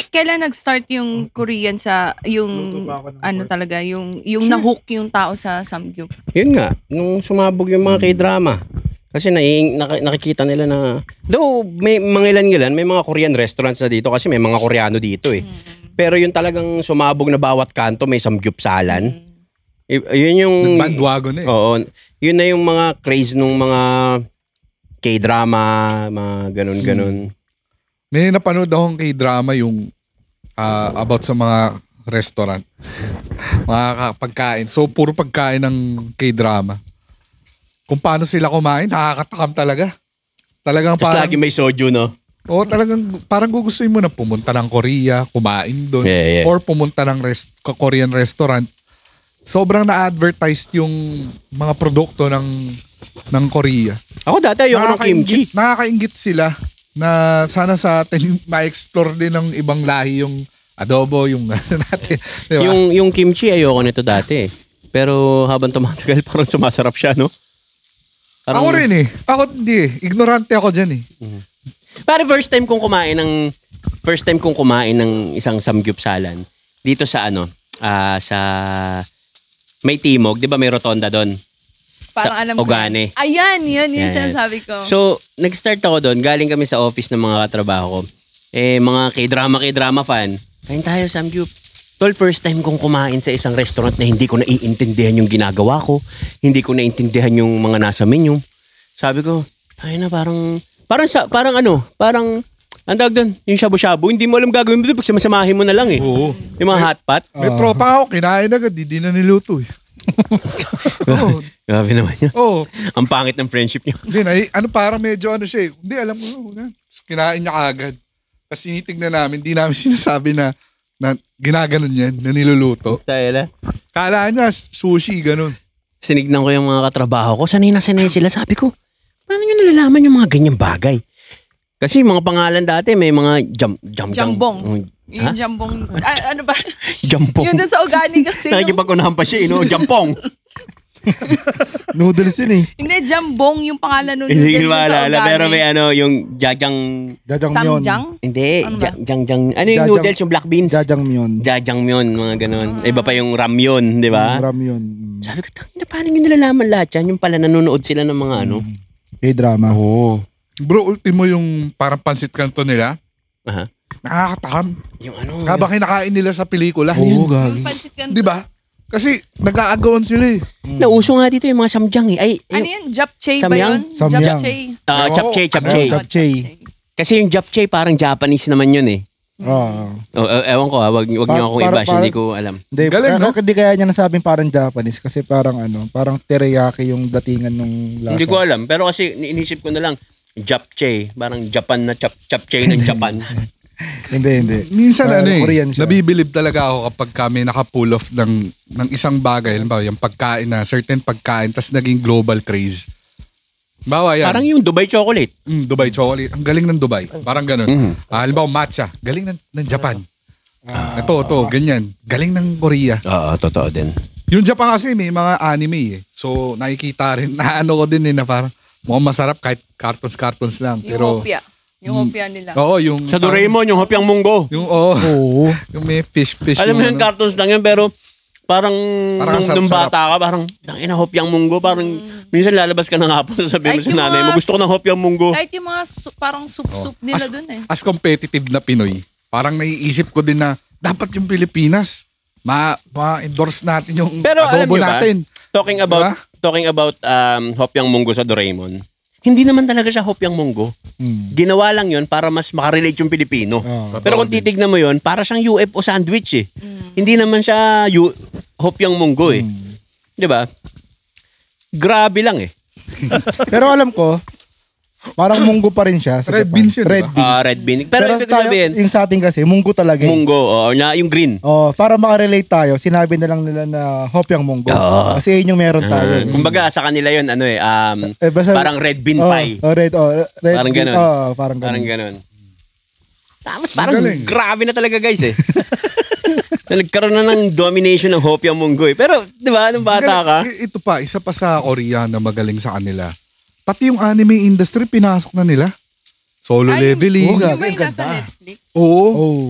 Kailan nag-start yung Korean sa yung talaga yung na-hook yung tao sa samgyup? Yun nga, nung sumabog yung mga K-drama. Kasi nakikita nila na though may mga ilan may mga Korean restaurants na dito kasi may mga Koreano dito eh. Pero yung talagang sumabog na bawat kanto may samgyupsalan. Yun yung bandwagon eh. Oo. Yun na yung mga craze nung mga K-drama, mga ganun-ganun. May napanood akong K-drama yung about sa mga restaurant. Mga pagkain. So, puro pagkain ng K-drama. Kung paano sila kumain, nakakatakam talaga. Talagang Tapos parang... lagi may soju, no? Oo, talagang parang gugustuhin mo na pumunta ng Korea, kumain doon. Yeah. Or pumunta ng Korean restaurant. Sobrang na-advertise yung mga produkto ng Korea. Ako dati ayoko ng kimchi. Nakakaingit sila na sana sa atin ma-explore din ng ibang lahi yung adobo, yung natin. Diba? Yung kimchi ayoko nito dati eh. Pero habang tumatagal parang sumasarap siya, no? Parang, ako rin eh. Ako hindi eh. Ignorante ako dyan eh. Para first time kong kumain ng isang samgyupsalan dito sa sa may Timog, 'di ba may rotonda doon? Parang sa alam ko. Ogane. Ayan, yun sinasabi ko. So, nag-start ako doon. Galing kami sa office ng mga katrabaho ko. Mga K-drama fan. Kain tayo, samgyup. Tol, first time kong kumain sa isang restaurant na hindi ko naiintindihan yung ginagawa ko. Hindi ko naiintindihan yung mga nasa menu. Sabi ko, ang tawag doon, yung shabu-shabu, hindi mo alam gagawin mo doon pag samasamahin mo na lang eh. Oo. Yung mga hotpot. May tropa ako, kinain agad, di na niluto eh. Oo. Grabe naman yun. Oo. Ang pangit ng friendship niyo. Hindi, parang medyo siya eh. Hindi, alam mo, kinain niya agad. Tapos sinitignan namin, di namin sinasabi na ginaganon yan, na niluluto. Dahil Kala niya, sushi, ganun. sinignan ko yung mga katrabaho ko, sanay na sanay sila. Sabi ko, paano nyo nalalaman yung mga ganyang bagay? Kasi mga pangalan dati, may mga jambong. Yung jambong, ano ba? Jambong. Yun doon sa Ogani kasi. Nakikipag-unahan pa siya, Jampong. Noodles yun eh. Hindi, jambong yung pangalan nun. Hindi ko maalala, pero may yung jajang... Jajangmyeon. Samjang? Hindi, Ano ba? jang. Ano yung noodles, yung black beans? Jajangmyeon. Jajangmyeon, mga ganun. Iba pa yung ramyun, di ba? Ramyun. Sabi ko, paano nyo nalalaman lahat yan? Yung pala nanonood sila ng mga K-drama. Oo. Bro, ultimo yung parang pansit kanto nila. Aha. Nakakatakam. Yung Habang kinakain nila sa pelikula. Oo, Yung gagi. pansit kanto. Di ba? Kasi nag-aagawan sila eh. Nauso nga dito yung mga samjang eh. Ay, Ano yun? Japchae ba Samyang? yun? Samyang. Japchae. Japchae. Japchae. Kasi yung japchae parang Japanese naman yun eh. Oo. Ewan ko wag niyo akong i-bash, hindi ko alam. Hindi, Galing, no? hindi kaya niya nasabing parang Japanese kasi parang parang teriyaki yung datingan ng lasa. Hindi ko alam, pero kasi iniisip ko na lang, japchae, parang Japan na japchae ng Japan. Hindi. Minsan Korean siya. nabibilib talaga ako kapag kami naka-pull off ng isang bagay. Halimbawa, yung pagkain na, certain pagkain, tas naging global craze. Bawa yan. Parang yung Dubai chocolate. Dubai chocolate. Ang galing ng Dubai. Parang ganun. Halimbawa, matcha. Galing ng Japan. Ito, ganyan. Galing ng Korea. Oo, totoo din. Yung Japan kasi may mga anime eh. So, nakikita rin, naano ko din eh na parang mukhang masarap kahit cartons lang. Yung Pero, hopia. Yung hopia nila. oo, yung... Sa Doraemon, yung Hopyang Munggo. Yung, Oo. yung may fish. Alam mo yung cartoons lang yun, pero parang Parang nung sarap-sarap. bata ka, parang tangina Hopyang Munggo, parang minsan lalabas ka ng hapon, sabihin mo Kahit sa yung nanay mo, mga gusto ko ng Hopyang Munggo. Kahit yung mga parang soup nila dun eh. As competitive na Pinoy, parang naiisip ko din na dapat yung Pilipinas, ma-endorse natin yung Pero alam adobo niyo ba, natin. talking Diba? about Hopyang Munggo sa Doraemon, hindi naman talaga siya Hopyang Munggo. Ginawa lang yun para mas makarelate yung Pilipino. Pero kung titignan mo yun, para siyang UFO sandwich eh. Hindi naman siya Hopyang Munggo eh. Di ba? Grabe lang eh. Pero alam ko, Parang munggo pa rin siya sa Red Japan. beans yun, Red diba? beans. Red bean. Pero ibig sabihin, yung sa atin kasi, munggo talaga. munggo, na yung green. Para makarelate tayo, sinabi na lang nila na hopyang munggo. Oo. Kasi yun yung meron tayo. Kumbaga sa kanila yun, Basta- parang red bean pie. Red Parang bean. ganun. Parang ganun. Parang ganun. Tapos parang galing. grabe na talaga guys eh. Nagkaroon na ng domination ng hopya munggo eh. Pero, di ba, nung bata ka, Ito pa, isa pa sa Korea na magaling sa kanila. Pati yung anime industry, pinasok na nila. Solo leveling. Yung ba yung nasa Netflix? Oo.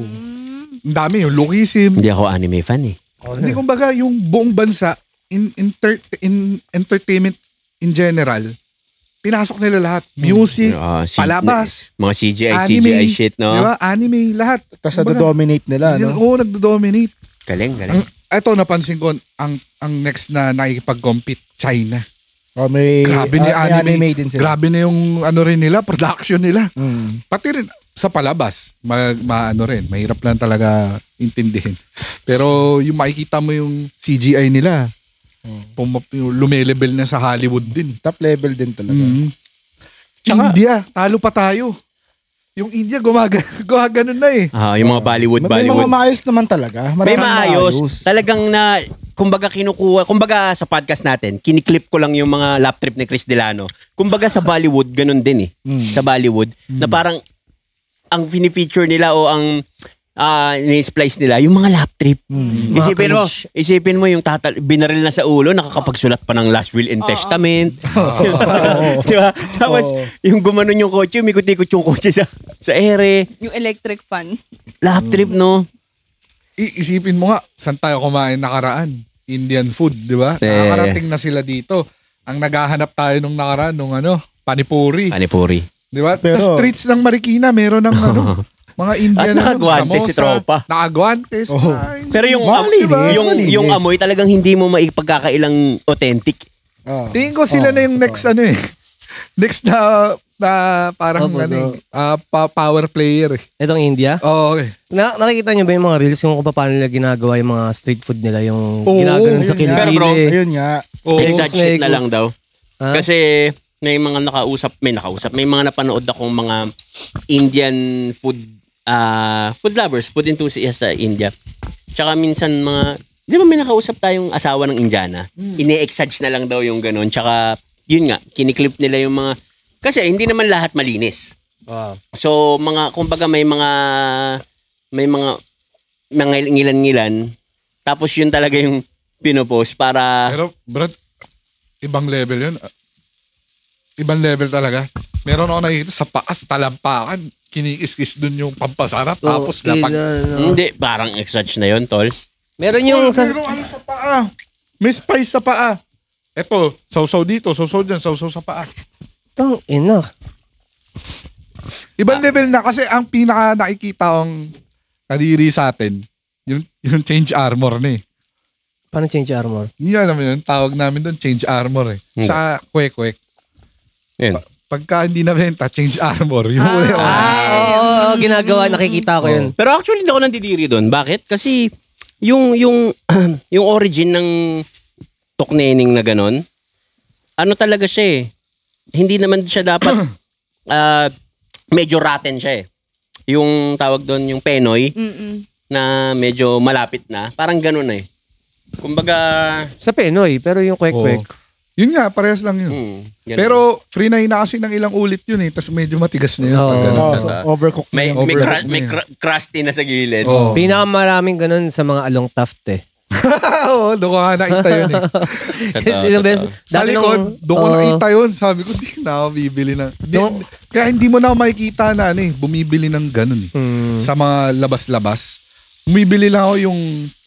Ang dami yung Lookism. hindi ako anime fan eh. Hindi, kumbaga, yung buong bansa, in entertainment in general, pinasok nila lahat. Music, palabas, Mga CGI, anime, CGI shit, no? Di ba? Anime, lahat. Tapos nado-dominate nila, no? Oo, nagdo-dominate. Galing, galing. Ito, napansin ko, ang next na nakikipag-compete, China. May Grabe ni anime. din sila. Grabe na yung ano rin nila, production nila. Mm. Pati rin sa palabas, maano rin, mahirap lang talaga intindihin. Pero yung makikita mo yung CGI nila, lumelevel na sa Hollywood din. Top level din talaga. Tsaka, India, talo pa tayo. Yung India, gumaganon na eh. Yung mga Bollywood, May Bollywood. mga maayos naman talaga. May Maraming maayos. Talagang na, kumbaga kinukuha, kumbaga sa podcast natin, kiniklip ko lang yung mga lap trip ni Chris Delano. Kumbaga sa Bollywood, ganun din eh. Sa Bollywood, na parang ang fini-feature nila o ang ni-splice nila, yung mga lap trip. Isipin mo yung binaril na sa ulo, nakakapagsulat pa ng last will and testament. Di ba? Tapos, yung gumanon yung kotse, umikot-ikot yung kotse sa ere. Yung electric fan. Lap trip, no? Isipin mo nga, saan tayo kumain nakaraan? Indian food, di ba? Nakakarating na sila dito. Ang naghahanap tayo nung nakaraan, nung panipuri. Panipuri. Di ba? Pero- Sa streets ng Marikina, meron ng mga Indian At nakagwantes si tropa. Nakagwantes. Pero yung yung amoy talagang hindi mo maipagkakailang authentic. Tingin ko sila na yung next next na parang power player eh. Itong India. Okay. Nakikita niyo ba yung mga reels kung paano nila ginagawa yung mga street food nila, yung Oo, ginaganon sa ayun nga. Pero bro, kilikili. Ayun nga. Exact shit na lang daw. Ha? Kasi may mga may mga napanood akong mga Indian food lovers, food enthusiasts sa India. Tsaka minsan di ba may nakausap tayong asawa ng Indiana? Ine-exage na lang daw yung ganun. Tsaka, yun nga, kiniklip nila yung mga, kasi hindi naman lahat malinis. So, kumbaga may mga ngilan-ngilan. Tapos yun talaga yung pinopost para, Pero bro, ibang level yun. Ibang level talaga. Meron ako nakikita sa paas, talampakan. Kinikis-kis dun yung pampasarap. Tapos lapag. hindi, parang exage na yun, tol. Meron yung Meron sa paa. May spice sa paa. Eto, sausaw dito, sausaw dyan, sausaw sa paa. Tang ina. Ibang level na kasi ang pinaka nakikita kong kadiri sa atin, yung change armor na eh. Paano change armor? Yun alam mo yun, tawag namin doon change armor eh. Sa kwek-kwek. Yun. Pagka hindi nabenta, change armor. Yung Ginagawa, nakikita ko yun. Pero actually, hindi ako nandidiri doon. Bakit? Kasi yung origin ng toknening na ganon, ano talaga siya eh. Hindi naman siya dapat medyo rotten siya eh. Yung tawag doon, yung penoy, na medyo malapit na. Parang ganon eh. Kumbaga, Sa Penoy, pero yung kwek-kwek. Yun nga, parehas lang yun. ganun. Pero free na kasi ng ilang ulit yun eh. Tapos medyo matigas na yun. Pag ganun. So, overcooked may, na yun. may crusty na sa gilid. Oo. Pinakamaraming ganun sa mga along Taft eh. Oo, doon ko nga nakita yun eh. Ilang beses. Sa dati likod, doon ko nakita yun. Sabi ko, di na ako bibili na. Kaya hindi mo na ako makikita na bumibili ng ganun eh. Sa mga labas-labas. Bumibili lang ako yung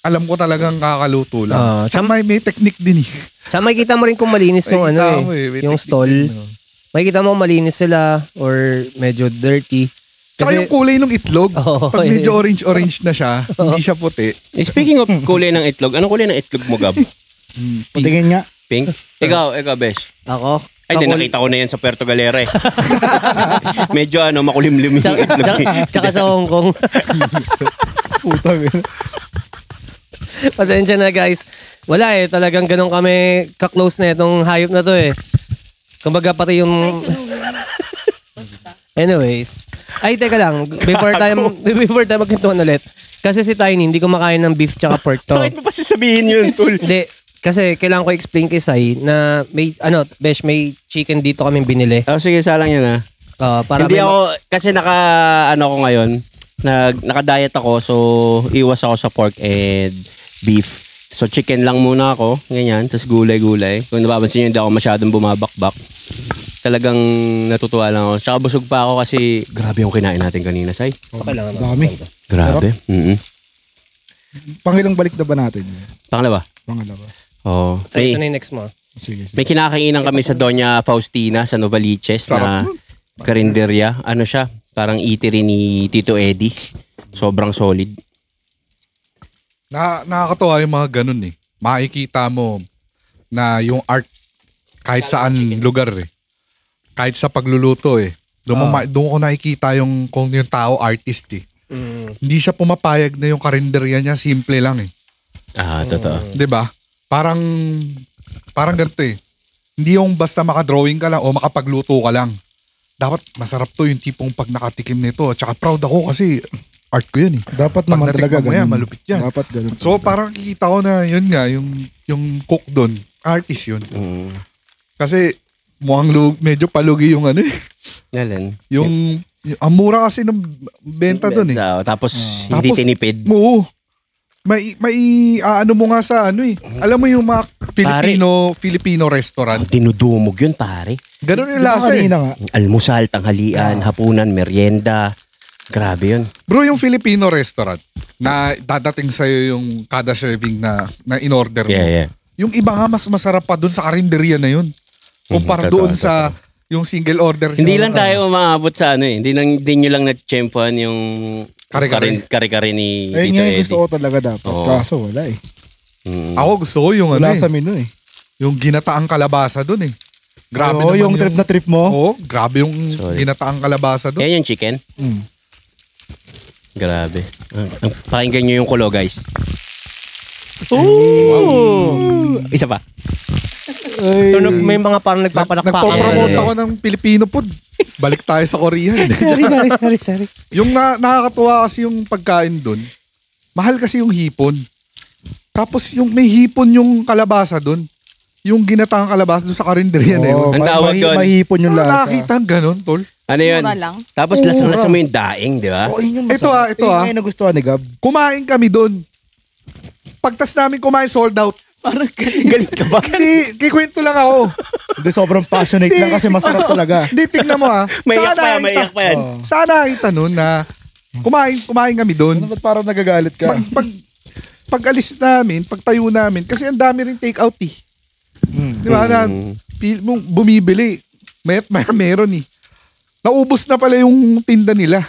alam ko talagang kakaluto lang. Tsaka may technique din eh. Tsaka makikita mo rin kung malinis yung Makikita mo eh, may yung technique stall. din, no? Makikita mo kung malinis sila or medyo dirty. Tsaka yung kulay ng itlog, pag medyo orange-orange na siya, hindi siya puti. Speaking of kulay ng itlog, anong kulay ng itlog mo, Gab? Patingin nga. Pink? Ikaw, Besh. Ako? Ay, nakita ko na yan sa Puerto Galera eh. Medyo makulimlim yung itlog. Tsaka sa Hong Kong. Putang ina. Pasensya na guys. Wala eh. Talagang ganun kami ka-close na itong hayop na to eh. Kumbaga pati yung... Anyways. Ay, teka lang. Before tayo magkintuhan ulit. Kasi si Tiny, hindi kumakain ng beef tsaka pork to. Bakit mo pa sasabihin yun, tol? Hindi. Kasi kailangan ko explain kay Sai na may, besh, may chicken dito kaming binili. Sige, salang yun ha. Para Hindi ako, kasi ko ngayon, naka-diet ako, so iwas ako sa pork and beef. So chicken lang muna ako, ganyan, tapos gulay-gulay. Kung napapansin nyo, hindi ako masyadong bumabakbak. Talagang natutuwa lang ako. Tsaka busog pa ako kasi grabe yung kinain natin kanina, Sai. Okay lang. Dami. Grabe. Pangilang balik na ba natin? Pangalawa? Pangalawa. Oo. Sai, ito na yung next mo. Sige. May kinakainan kami sa Doña Faustina sa Novaliches na karinderya. Ano siya? Parang eatery ni Tito Eddie. Sobrang solid. Nakakatawa yung mga ganun eh. Makikita mo na yung art kahit saan lugar eh. Kahit sa pagluluto eh. Doon ko nakikita kung yung tao artist eh. Hindi siya pumapayag na yung karinderya niya, simple lang eh. Totoo. 'Di ba? Parang ganito eh. Hindi yung basta makadrawing ka lang o makapagluto ka lang. Dapat masarap to yung tipong pag nakatikim nito. Tsaka proud ako kasi art ko yan eh. Dapat Pag naman talaga natikman mo yan, ganun. malupit yan. Dapat ganun. So parang kikita ko na yun nga, yung cook doon, artist yun. Kasi mukhang medyo palugi yung ano eh. Nalan. Ang mura kasi ng benta doon eh. Tapos hindi tinipid. Oo. May ano mo nga sa ano eh. Alam mo yung mga Filipino restaurant. Dinudumog yun, pare. Ganun yung lasa eh. Kanina nga. Almusal, tanghalian, hapunan, merienda. Grabe yun. Bro, yung Filipino restaurant na dadating sa'yo yung kada serving na in-order mo. Yeah. Yung iba nga mas masarap pa doon sa karinderya na yun. Kumpara Totoo, doon sa yung single order. Hindi lang tayo umaabot sa ano eh. Hindi nyo lang natsyempohan yung kare-kare ni Ayun Tito nga yung Eddie. gusto ko talaga dapat. Oo. Kaso wala eh. Ako gusto ko yung ano Wala sa eh. menu eh. Yung ginataang kalabasa doon eh. Grabe Oo, naman yung trip na trip mo. Oo, grabe yung Sorry. ginataang kalabasa doon. Yan yung chicken. Grabe. Pakinggan nyo yung kulo, guys. Isa pa. Tunog, may mga parang nagpapalakpakan. Nagpo-promote ako ng Filipino food. Balik tayo sa Korean. Sorry. Yung nakakatuwa kasi yung pagkain doon, mahal kasi yung hipon. Tapos yung may hipon yung kalabasa doon. Yung ginataang kalabasa doon sa karinderya na yun. Ang tawag doon. Mahipon yung Saan lasa. nakakita ng ganun, tol? Ano yun? Mura lang. Tapos lasang-lasa mo yung daing, di ba? Oh, yun yung Ito masarap. ito Yun yung nagustuhan ni Gab. Kumain kami doon. Pagtas namin kumain, sold out. Parang galing ka ba? Hindi, kikwento lang ako. Hindi, sobrang passionate lang kasi masarap talaga. Hindi, tingnan mo ha. Maiyak pa yan. Saan nakita nun na kumain kami doon. Ano ba't parang nagagalit ka? Pag alis namin, pag tayo namin, kasi ang dami rin take out eh. Di ba na bumibili. May meron eh. Naubos na pala yung tinda nila.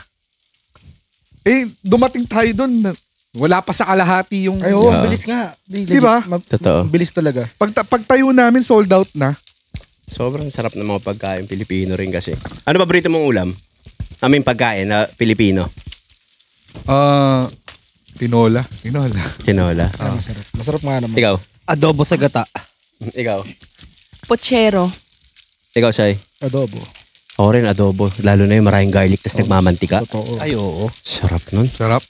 Eh, dumating tayo doon. Wala pa sa kalahati yung... Ay, oo, ang bilis nga. Di ba? Totoo. Ang bilis talaga. Pag tayo namin, sold out na. Sobrang sarap ng mga pagkain Pilipino rin kasi. Ano ba paborito mong ulam? Pagkain na Pilipino. Tinola. Tinola. Masarap. Masarap nga naman. Ikaw? Adobo sa gata. Ikaw? Pochero. Ikaw, Sai? Adobo. Ako rin, adobo. Lalo na yung maraming garlic tas nagmamantika. Totoo. Ay, oo. Sarap nun. Sarap.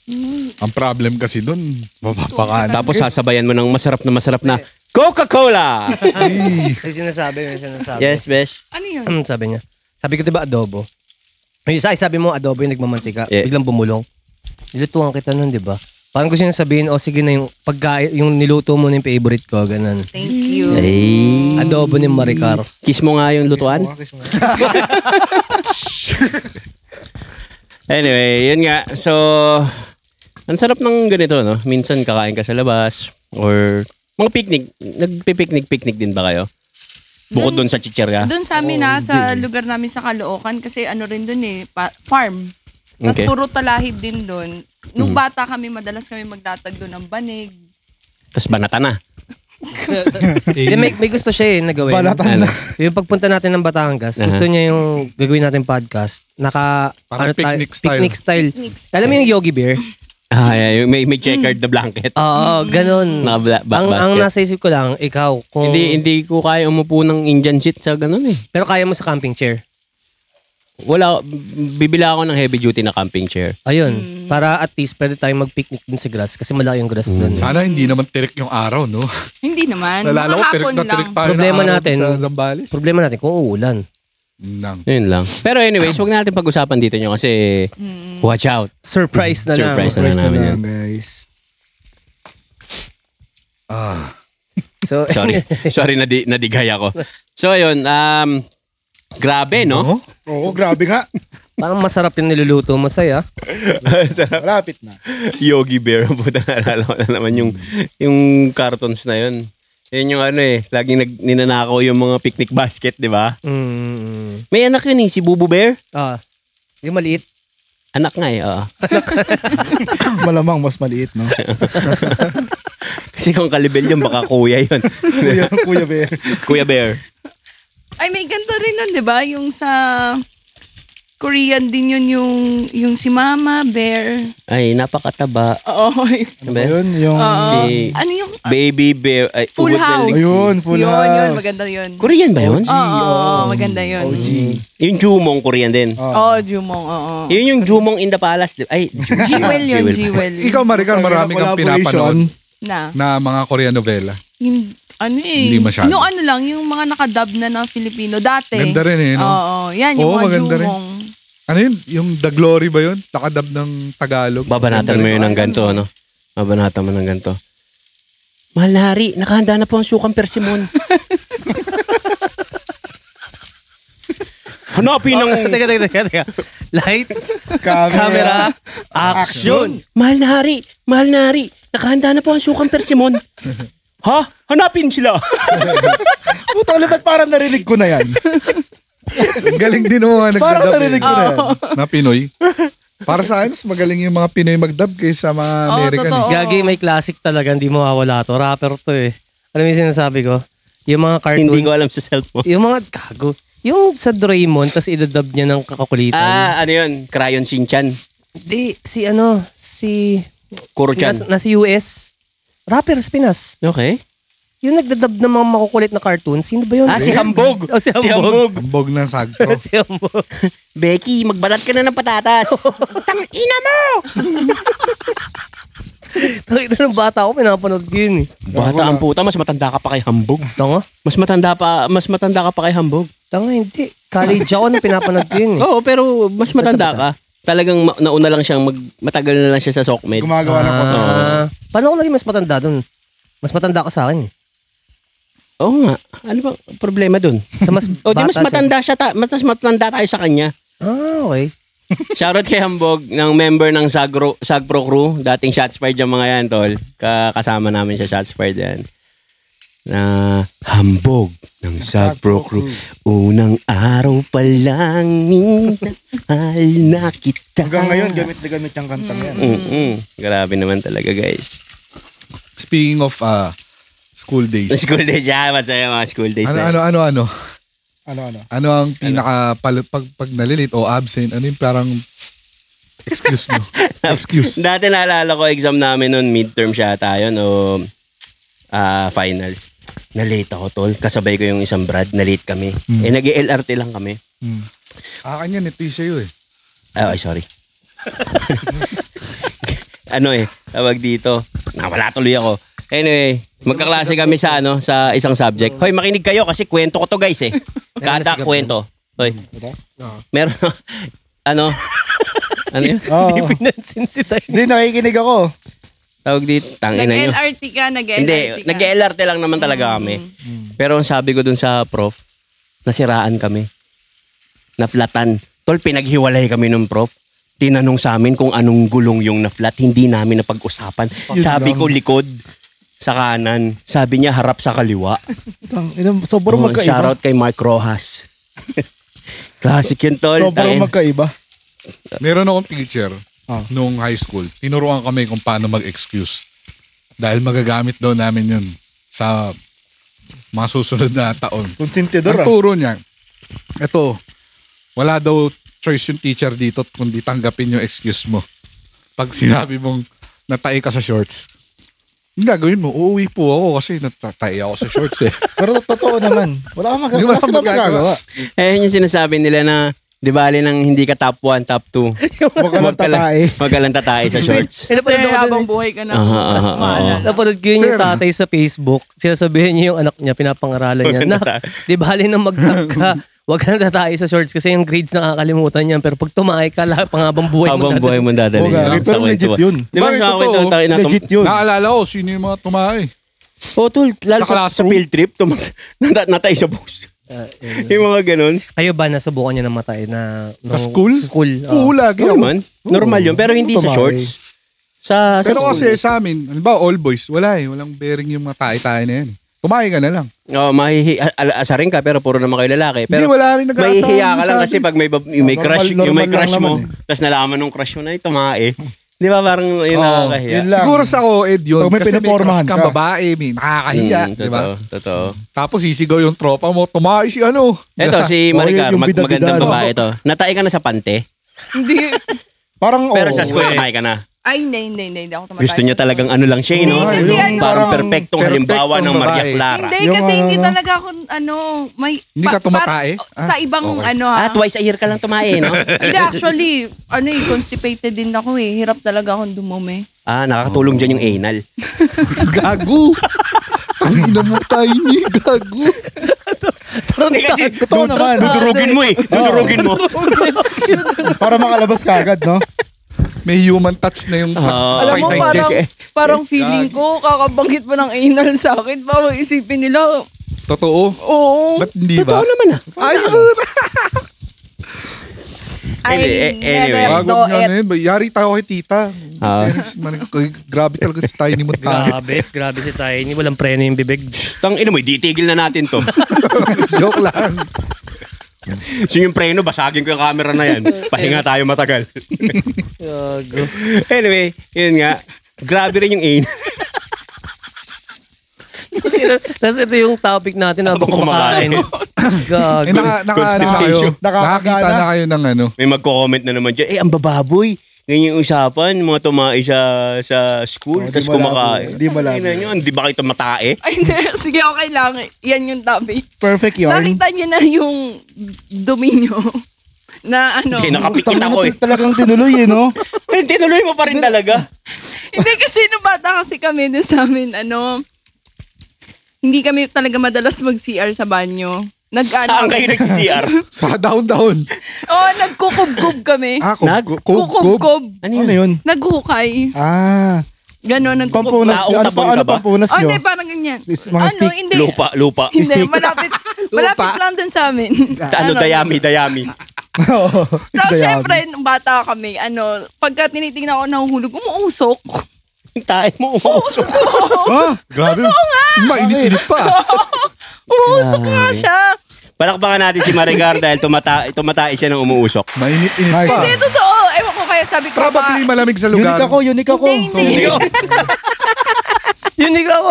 Ang problem kasi doon, mapapakain. Tapos sasabayan mo ng masarap na Coca-Cola! May sinasabi. Yes, Besh. Ano yun? Sabi niya. Sabi ko, diba adobo? Yung isa, sabi mo adobo yung nagmamantika. Yeah. Biglang bumulong. Nilutuan kita nun, diba? Parang gusto niya sabihin, sige na yung pagkain, yung niluto mo na yung favorite ko, ganun. Thank you. Ay. Adobo ni Maricar. Kiss mo nga yung lutuan. Anyway, yun nga. So, ang sarap ng ganito, no? Minsan kakain ka sa labas or mga picnic. Nagpipiknik-picnic din ba kayo? Bukod doon sa chicherya? Doon sa amin sa lugar namin sa Caloocan kasi ano rin doon farm. Tapos Okay. puro talahib din doon. Nung bata kami, madalas kami magdatag doon ng banig. Tapos banata na. Hindi, may gusto siya na gawin. Ano? Yung pagpunta natin ng Batangas, gusto niya yung gagawin natin podcast. Parang picnic style. Picnic style. Alam mo yung Yogi Bear? Yeah, yung may checkered na blanket. Oo, ganun. Ang nasa isip ko lang, ikaw, kung... Hindi ko kaya umupo ng Indian seat sa ganun eh. Pero kaya mo sa camping chair. bibila ako ng heavy duty na camping chair. Ayun, para at least pwede tayong mag-picnic dun sa grass kasi malaki yung grass dun. Sana hindi naman tirik yung araw, no? Hindi naman. Nalala ko, tirik Mahapon na lang. tirik tayo Problema na araw natin. sa Zambales. Problema natin kung uulan. Yun lang. Pero anyways, wag natin pag-usapan dito nyo kasi watch out. Surprise na lang. Surprise na lang namin yan. guys. So, Sorry, nadigay ako. So ayun, grabe, no? Oo, grabe nga. parang masarap yung niluluto mo, Say, ah. Malapit na. Yogi Bear. Puta, naalala ko na naman yung cartons na yun. Yun yung laging ninanakaw yung mga picnic basket, di ba? May anak yun si Bubu Bear. Yung maliit. Anak nga Malamang mas maliit, no? Kasi kung kalibel yun, baka kuya yun. Kuya Bear. Kuya Bear. Ay, may ganda rin nun, di ba? Yung sa Korean din yun, yung si Mama Bear. Ay, napakataba. Oo. Diba? Yun, yung... Si Ano yung... Baby Bear. Ay, Full Ubod House. Delix. Ayun, Full Yun, House. maganda yun. Korean ba yun? Oo, maganda yun. OG. Yung Jumong Korean din. Oo, Jumong, oo. Yun yung Jumong in the Palace. Ay, Jewel yun, Jewel. Ikaw, Maricar, marami kang pinapanood na mga Korean novela. Hindi masyado. No, ano lang, yung mga nakadub na ng Filipino dati. Ganda rin no? Oo, yan, yung Oo, mga maganda rin. Jumong. Ano yun? Yung The Glory ba yun? Nakadub ng Tagalog. babanatan mo yun ng ganito, ano? Babanatan mo ng ganito. Mahal na hari, nakahanda na po ang sukang persimon. Hanapin ng... Teka. Lights, Camera. action. Mahal na hari, nakahanda na po ang sukang persimon. Ha? Hanapin sila. Puta, ba't parang narinig ko na yan? Ang galing din mo mga Parang nagdadub narinig ko na yan. na Pinoy. Para sa akin, mas magaling yung mga Pinoy magdub kaysa mga American. totoo. Gagi, may classic talaga, hindi mawawala to. Rapper to eh. Alam mo yung sinasabi ko? Yung mga cartoons. Hindi ko alam sa self mo. Yung mga gago. Yung sa Doraemon, tas idadub niya ng kakakulitan. Ano yun? Crayon Shinchan. Di, si Kuro-chan. nasa US. Rapper sa Pinas. Okay. Yung nagdadub ng mga makukulit na cartoons, sino ba yun? Si Hambog. Si Hambog. Ambog ng sagpro. Si Hambog. Becky, magbalat ka na ng patatas. Tangina mo! Nakita ng bata ako, pinapanood ko yun eh. Bata ang puta, mas matanda ka pa kay Hambog. Tanga? Mas matanda ka pa kay Hambog. Tanga, hindi. College ako na pinapanood ko yun eh. Oo, pero mas matanda ka. Talagang nauna lang siyang matagal na lang siya sa Sokmed. Gumagawa ng Paano ako naging mas matanda dun? Mas matanda ka sa akin eh. Oo nga. Ano ba problema dun? Sa mas O di mas bata matanda siya, mas matanda tayo sa kanya. Okay. Shoutout kay Hambog, ng member ng Sagpro Crew. Dating Shotsfired yung mga yan, tol. Kasama namin siya Shotsfired yan. Na Hambog ng Sagpro Crew. Unang araw pa lang minahal na kita. Hanggang ngayon, gamit na gamit yung kantang yan. Grabe naman talaga, guys. Speaking of school days. School days, masaya mga school days na. Ano? Ano? Ano ang pinaka pag nalilit o absent? Ano yung parang excuse nyo? Excuse. Dati naalala ko exam namin noon, midterm siya tayo o finals. Na-late ako, tol. Kasabay ko yung isang Brad, na-late kami. Nag-LRT lang kami. Kanya, ito yung sa'yo eh. Ay, sorry. Tawag dito. Nawala tuloy ako. Anyway, magkaklase kami sa isang subject. Hoy, makinig kayo kasi kwento ko to, guys eh. Kada kwento. Hoy. Meron ano yun? Hindi pinansin si Tay. Hindi, nakikinig ako. Tawag dito, tangina nyo. Nag-LRT ka, Hindi, nag-LRT lang naman talaga kami. Pero ang sabi ko dun sa prof, nasiraan kami. Naflatan. Tol, pinaghiwalay kami ng prof. Tinanong sa amin kung anong gulong yung na-flat. Hindi namin napag-usapan. Sabi ko likod sa kanan. Sabi niya harap sa kaliwa. Sobrang magkaiba. Shoutout kay Mark Rojas. Classic yun, tol. Sobrang magkaiba. Meron akong teacher nung high school. Tinuruan kami kung paano mag-excuse. Dahil magagamit daw namin yun sa mga susunod na taon. Konsentidor Ang turo niya, eto, wala daw choice yung teacher dito kundi tanggapin yung excuse mo. Pag sinabi mong natay ka sa shorts, yung gagawin mo, uuwi po ako kasi natatay ako sa shorts eh. Pero totoo naman. Wala kang magagawa. Wala kang magagawa. Yun yung sinasabi nila na Di bali nang hindi ka top 1, top 2. Huwag ka lang tatae. Huwag ka lang tatae sa shorts. Kasi habang buhay ka na. Maalala. Napanood ko yun yung tatay sa Facebook. Sinasabihin niya yung anak niya, pinapangaralan niya. Na, di bali na mag-tag ka, huwag ka na tatae sa shorts kasi yung grades nakakalimutan yan. Pero pag tumae ka, panghabang buhay mo Habang buhay mo dadali. Pero legit yun. Di ba sa kwento tayo Legit yun. Naalala ko, sino yung mga tumae? Tol, lalo sa field trip, natay sa bus. Yung mga ganun. Kayo ba nasubukan niyo na matay na Sa school? Sa school. Oo, lagi. Oo naman. Normal yun. Pero hindi sa shorts. Sa Pero school. kasi sa amin, halimbawa all boys, wala eh. Walang bearing yung mga tae-tae na yan. Tumae ka na lang. Asarin ka pero puro naman kayo lalaki. Pero Hindi, wala rin nag-aasawa mahihiya ka lang sa kasi atin. pag may crush, normal yung may crush lang mo, naman tapos nalaman nung crush mo na tumae. Di ba parang yun nakakahiya? yun lang. Siguro sa co-ed yun. Pag may Kasi may pinapormahan crush kang ka. babae, may nakakahiya. Di ba? Totoo. Tapos sisigaw yung tropa mo, tumae si ano. Eto, si Maricar, yung bida-bida, magandang no? babae to. Natay ka na sa pante, Hindi. Parang pero sa school tumae ka na. Ay, hindi ako tumatay. Gusto niya talagang ano lang siya, no? Hindi, kasi ano, Parang perfectong halimbawa ng Maria babae. Clara. Hindi, Yung kasi ano, hindi ano? talaga ako, may... Hindi ka tumatae? Sa ibang, okay. Twice a year ka lang tumae, no? Hindi, actually, constipated din ako eh. Hirap talaga akong dumumi. Nakakatulong dyan yung anal. Gago. Ang ina mo tayo ni gago. Hindi kasi, Totoo naman. dudurugin mo eh. Dudurugin mo. Para makalabas ka agad, no? May human touch na yung Alam mo, parang feeling ko, kakabanggit pa ng anal sa akin. Parang isipin nila, Totoo. oo. Ba't hindi ba? Totoo naman ah. Anyway. Wag nga na yun. Yari tayo kay tita. Ah. Grabe talaga si tayo ni Munta. Grabe si Tiny. Walang preno yung bibig. Tang ina mo, ditigil na natin to. Joke lang. So yung preno, basagin ko yung camera na yan. Pahinga tayo matagal. Gago. Anyway, yun nga. Grabe rin yung anal. Tapos ito yung topic natin habang kumakain. Gago. Constipation. Nakakita na kayo ng ano. May magko-comment na naman dyan, ang bababoy. Ganyan yung usapan, mga tumae sa school, tapos kumakain. Di malabo. Hindi ba kayo tumatae? Ay, hindi. Sige, okay lang. Yan yung topic. Perfect yarn. Nakita niyo na yung dumi niyo. Na ano. Hindi, nakapikit ako eh. Talagang tinuloy eh, no? Tinuloy mo pa rin talaga. Hindi kasi nung bata kasi kami na sa amin, hindi kami talaga madalas mag-CR sa banyo. Saan kayo nagsi-CR? Sa daon-daon. Oo, nagkukub-kub kami. Kub. Ano yun? Naghukay. Pampunas. Gano'n, nagkukub. Naong tabang Ano ka ba? pampunas Oh, nyo? hindi, parang ganyan. Mga stick. Hindi. Lupa. Hindi, malapit lang din sa amin. Dayami. Oo. Tapos syempre, nung bata kami, pagka tinitingnan ko nahuhulog, umuusok. Tayo mo. Grabe. Mainit-init pa. Umuusok nga siya. Palakpakan natin si Maricar dahil tumatay siya ng umuusok. Mainit-init pa. Nice. Hindi, totoo. Ewan ko kaya sabi ko Probably malamig sa lugar. Unique ako. Hindi. Unique ako.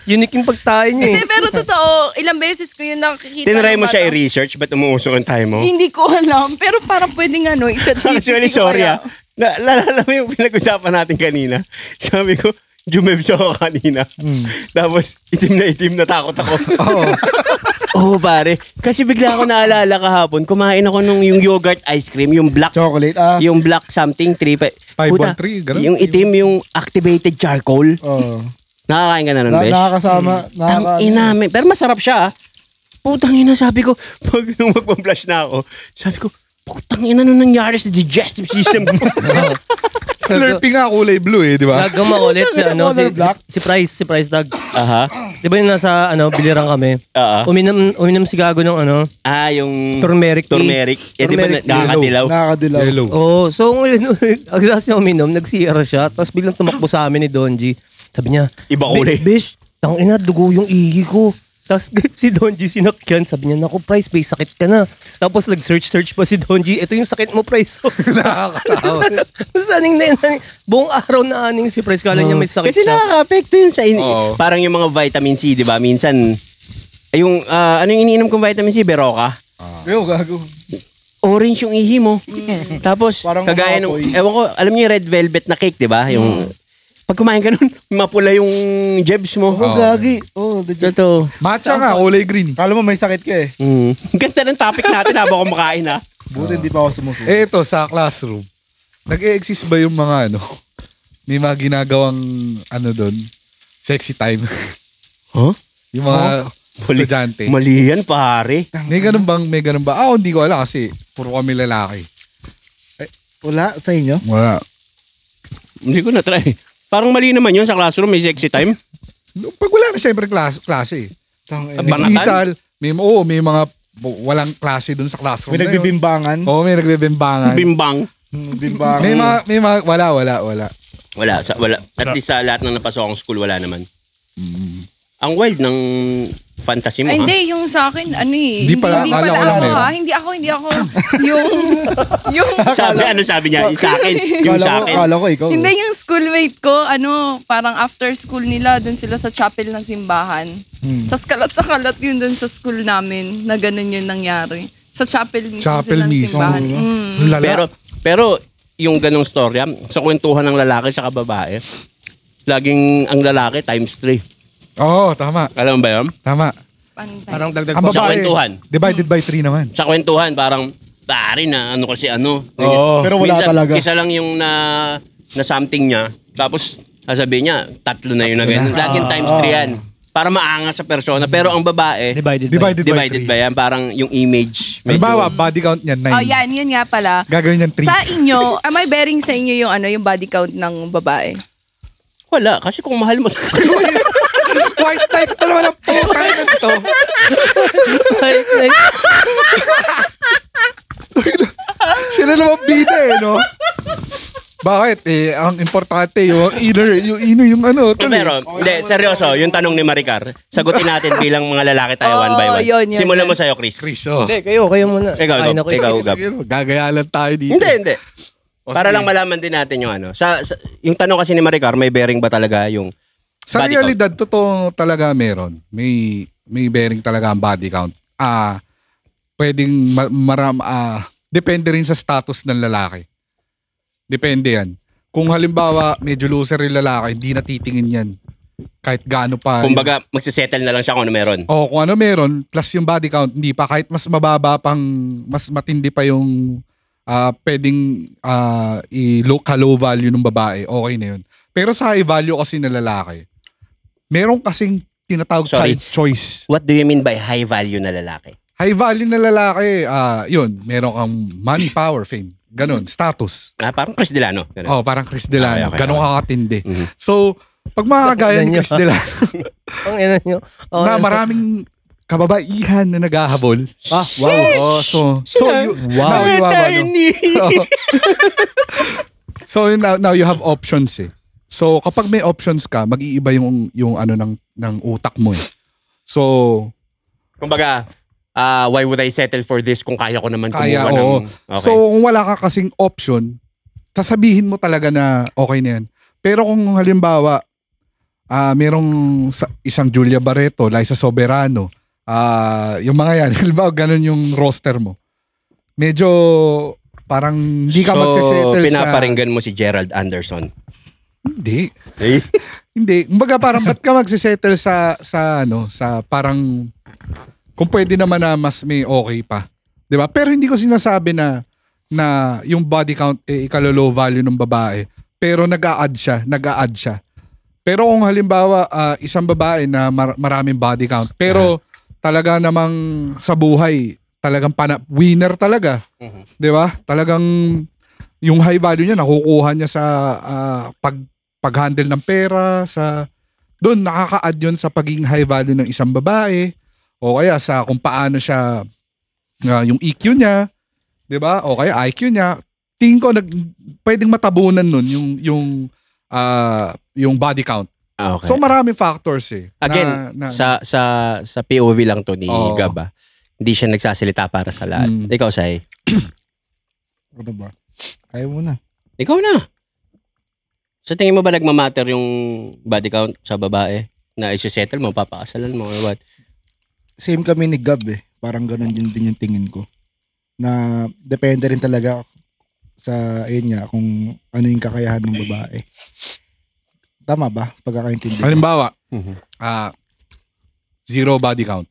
Unique yung pagtayo niya eh. Hindi, pero totoo. Ilang beses ko yun nakikita. Tinry mo ng siya bata. i-research, ba't umuusok ang tayo mo? Hindi ko alam. Pero parang pwedeng i-chat Actually, sorry ah. Naalala mo yung pinag-usapan natin kanina? Sabi ko, jumebs ako kanina. Tapos, itim na takot ako. Oo, pare. Kasi bigla ako naalala kahapon, kumain ako nung yung yogurt ice cream, yung black, Chocolate. yung black something, 513, ganun. yung itim, yung activated charcoal. Oo. Nakakain ka na nun, besh? Nakakasama. Tangina, pero masarap siya ah. Putang ina, sabi ko, pag nung magpa-flush na ako, sabi ko, putang ina, ano nangyari sa digestive system ko? Slurpee nga kulay blue eh, di ba? Gagama ulit si Color black. si Price Dog. Aha. Di ba yung nasa biliran kami? Uminom si Gago ng Yung turmeric tea. turmeric. Eh, di ba Turmeric nakakadilaw? Nakakadilaw. Yellow. Oo. So, agad siya uminom, nag-CR siya, tapos biglang tumakbo sa amin ni Donji. Sabi niya, Iba kulay. Bish, tangina, dugo yung ihi ko. Tapos si Donji sinakyan, sabi niya, naku, Price, may sakit ka na. Tapos nag-search pa si Donji, ito yung sakit mo, Price. Nakakatawa. Tapos buong araw na aning si Price, kala niya may sakit Kasi siya. nakaka-apekto yun sa Oo. parang yung mga vitamin C, di ba? Minsan, yung, ano yung iniinom kong vitamin C? Beroka. Yo, gago. Orange yung ihi mo. Tapos, Parang kagaya nung, umapoy. ewan ko, alam niyo yung red velvet na cake, di ba? Yung, pag kumain ka nun, mapula yung jebs mo. Oh, gagi. Oh. legit. Totoo. Matcha nga, kulay green. Kala mo may sakit ka eh. Ganda ng topic natin habang kumakain ha. Buti hindi pa ako sumusunod. Ito, sa classroom, nag-e-exist ba yung mga may mga ginagawang doon, sexy time? Huh? Yung mga estudyante. Mali yan, pare. May ganun ba? Hindi ko alam kasi puro kami lalaki. Wala sa inyo? Wala. Hindi ko na-try. Parang mali naman yun sa classroom, may sexy time. Pag wala na syempre klase. Banatan? May mga walang klase dun sa classroom. May nagbibimbangan? Oo, may nagbibimbangan. Bimbang. Bimbangan. May mga, wala. Wala. At least sa lahat ng napasok akong school, wala naman. Ang wild ng fantasy mo, Ay, ha? hindi, yung sa akin, Hindi pala, hindi akala pala ko lang ako, meron. ha? Hindi ako. yung, Sabi niya? Sa akin. Yung sa akin. Kala ko ikaw. hindi yung schoolmate ko, parang after school nila, dun sila sa chapel ng simbahan. Tapos kalat sa kalat yun dun sa school namin, na ganun yun nangyari. Sa chapel mismo Chapel sila ng mismo. simbahan. Lala. Pero yung ganong storya, sa kwentuhan ng lalaki sa babae, laging ang lalaki times 3. Oo, tama. Alam mo ba yun? Tama. Parang dagdag Ang pa. Sa babae, kwentuhan. divided by 3 naman. Sa kwentuhan, parang, pare na, kasi ano. Oo. Pero wala Minsan, talaga. Isa lang yung na something niya, tapos sasabihin niya, 3 na yun na ganyan. Laging times 3 yan. Para maangas sa persona. Pero ang babae, Divided by. divided ba yan? Parang yung image. Halimbawa, body count niyan 9. Oh, yun nga pala. Gagawin niyan 3. Sa inyo, am I bearing sa inyo yung yung body count ng babae? Wala, kasi kung mahal mo. White type pa naman ang puta nito. Sila naman bida no? Bakit? Ang importante yung inner, yung Pero, hindi, seryoso, yung tanong ni Maricar, sagutin natin bilang mga lalaki tayo one by one. Yun. Simulan mo sa'yo, Chris. Hindi, kayo muna. Ikaw, Kain ako. Gab. Gagayalan tayo dito. Hindi. Para sige. lang malaman din natin yung yung tanong kasi ni Maricar, may bearing ba talaga yung Sa body realidad, totoo talaga meron. May bearing talaga ang body count. Pwedeng depende rin sa status ng lalaki. Depende yan. Kung halimbawa, medyo loser yung lalaki, hindi natitingin yan. Kahit gaano pa. Kumbaga, magsisettle na lang siya kung ano meron. Kung ano meron, plus yung body count, hindi pa. Kahit mas mababa pang, mas matindi pa yung pwedeng low value ng babae, okay na yun. Pero sa high value kasi na lalaki, meron kasing tinatawag Sorry. type choice. What do you mean by high value na lalaki? High value na lalaki, yun, meron kang money, power, fame. Ganon, status. Parang Chris Delano. Ganun. Parang Chris Delano. Okay. Ganon kakatindi. So, pag mga gaya ni Chris Delano, Ang ina nyo. na maraming kababaihan na naghahabol. Wow. Now you have, so now you have options eh. So kapag may options ka, mag-iiba yung ng utak mo eh. So Kumbaga, why would I settle for this kung kaya ko naman kaya kumuha ng... Okay. So kung wala ka kasing option, sasabihin mo talaga na okay na yan. Pero kung halimbawa, merong isang Julia Barreto, Liza Soberano, yung mga yan, halimbawa ganun yung roster mo. Medyo parang hindi ka magsisettle So, pinaparinggan mo si Gerald Anderson. Hindi. Eh? Hindi. Kumbaga parang ba't ka magsisettle sa parang kung pwede naman na mas may okay pa. 'Di ba? Pero hindi ko sinasabi na yung body count ikalolow value ng babae. Pero nag-a-add siya. Pero kung halimbawa isang babae na maraming body count, pero talaga namang sa buhay, talagang winner talaga. 'Di ba? Talagang yung high value niya nakukuha niya sa pag-handle ng pera, doon nakaka-add yun sa pagiging high value ng isang babae o kaya sa kung paano siya yung EQ niya, 'di ba? O kaya IQ niya. Tingin ko pwedeng matabunan nun yung body count. Okay. So maraming factors eh. Again, sa POV lang to ni Gab. Hindi siya nagsasalita para sa lahat. Ikaw, Sai. Ano ba? Ayaw mo na. Ikaw na. Sa tingin mo ba nagmamatter yung body count sa babae? Na isi-settle mo, papakasalan mo, or what? Same kami ni Gab eh. Parang ganun din yung tingin ko. Na depende rin talaga sa niya kung ano yung kakayahan ng babae. Tama ba? Pagkakaintindi. Halimbawa, zero body count.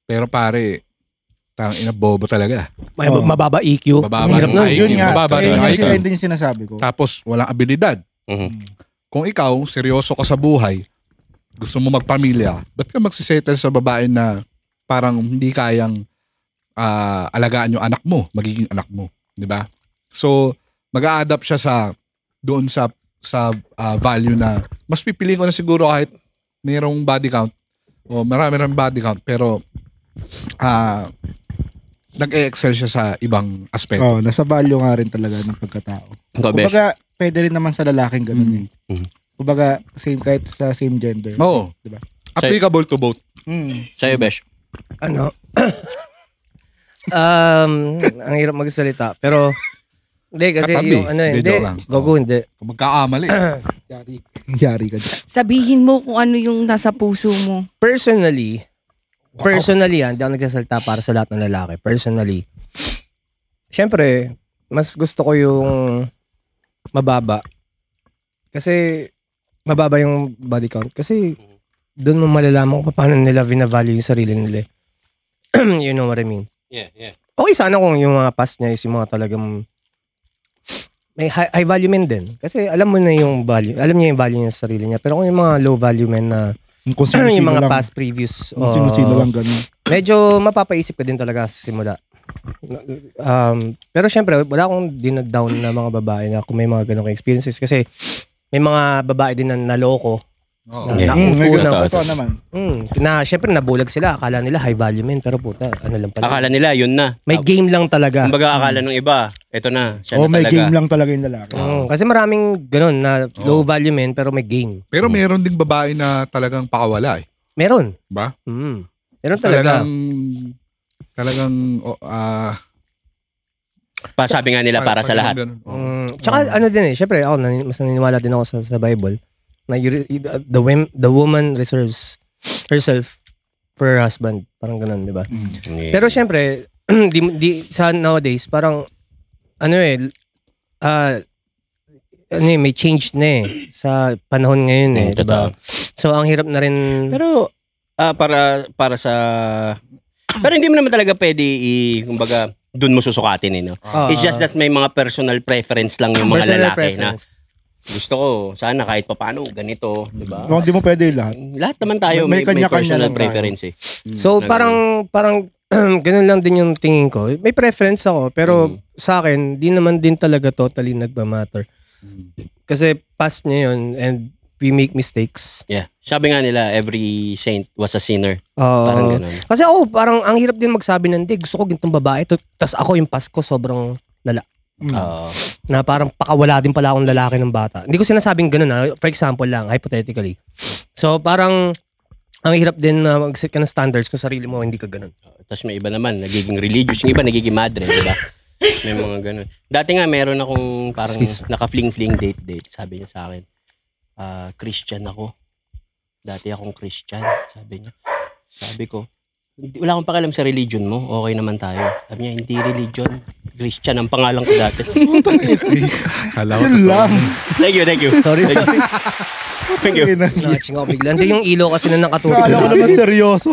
Pero pare, ina bobo talaga. Mababa EQ. Mababa Ang hirap yung nun. IQ. Yun nga. Mababa Ayun yung IQ. din yung sinasabi ko. Tapos walang abilidad. Kung ikaw, seryoso ka sa buhay, gusto mo magpamilya, ba't ka magsisettle sa babae na parang hindi kayang alagaan yung anak mo, magiging anak mo, di ba? So, mag-a-adapt siya doon sa value na mas pipiliin ko na siguro kahit mayroong body count o marami body count pero nag-e-excel siya sa ibang aspeto. Nasa value nga rin talaga ng pagkatao. Kumbaga, pwede rin naman sa lalaking ganun eh. Kumbaga, kahit sa same gender. Oo. Diba? Applicable to both. Sa'yo, Besh. Ang hirap magsalita. Pero, hindi kasi Katabi. yung ano Hindi, hindi. joke lang. Gogo, hindi. Kung magkakamali. Yari ka dyan. Sabihin mo kung ano yung nasa puso mo. Personally, hindi ako nagsasalita para sa lahat ng lalaki. Personally, syempre, mas gusto ko yung mababa. Kasi, mababa yung body count. Kasi, doon mo malalaman kung paano nila vina-value yung sarili nila. You know what I mean? Yeah. Okay sana kung yung mga past niya is yung mga talagang may high value men din. Kasi alam mo na yung value. Alam niya yung value niya sa sarili niya. Pero kung yung mga low value men na Kung sino-sino yung mga lang. past previous Kung sino-sino lang ganun. medyo mapapaisip ka din talaga sa simula. Pero syempre wala akong dinag-down na mga babae na kung may mga ganong experiences kasi may mga babae din na naloko. Totoo naman. Na syempre nabulag sila. Akala nila high value men pero puta ano lang pala. Akala nila, yun na. May game lang talaga. Kumbaga akala ng iba, eto na, siya na May talaga. game lang talaga yung lalaki. Kasi maraming ganun na low value men pero may game. Pero meron ding babae na talagang pakawala eh. Meron. Ba? Meron talaga. Talagang Sabi nga nila para sa lahat. ganun. Tsaka ano din eh, syempre ako mas naniniwala din ako sa Bible na the woman reserves herself for her husband. Parang ganun, di ba? Yeah. Pero syempre, di sa nowadays, parang may change na eh sa panahon ngayon eh, di ba? So ang hirap na rin. Pero para sa pero hindi mo naman talaga pwede kumbaga doon mo susukatin eh, no? It's just that may mga personal preference lang yung mga Personal lalaki preference. na gusto ko sana kahit papaano ganito, di ba? Kung di mo pwede yung lahat. Lahat naman tayo May may kanya-kanya personal lang preference eh. So parang ganun lang din yung tingin ko. May preference ako pero sa akin di naman din talaga totally nagmamatter. Kasi past niya yun and we make mistakes. Yeah. Sabi nga nila every saint was a sinner. Parang ganun. Kasi ako parang ang hirap din magsabi ng gusto ko gintong babae to tas ako yung past ko sobrang lala. Na parang pakawala din pala akong lalaki ng bata. Hindi ko sinasabing ganun ha. For example lang, hypothetically. So parang ang hirap din na mag-set ka ng standards kung sarili mo hindi ka ganun. Tapos may iba naman, nagiging religious. Yung iba, nagiging madre, di ba? May mga ganun. Dati nga, meron akong parang naka-fling-fling date. Sabi niya sa akin, Christian ako. Dati akong Christian, sabi niya. Sabi ko, wala akong pakialam sa religion mo. Okay naman tayo. Sabi niya, hindi religion. Christian ang pangalan ko dati. Kala ko totoo. Thank you. Sorry. Thank you. Naching ako bigla. Hindi yung ilo kasi na nakatutok Kala ko sa naman seryoso.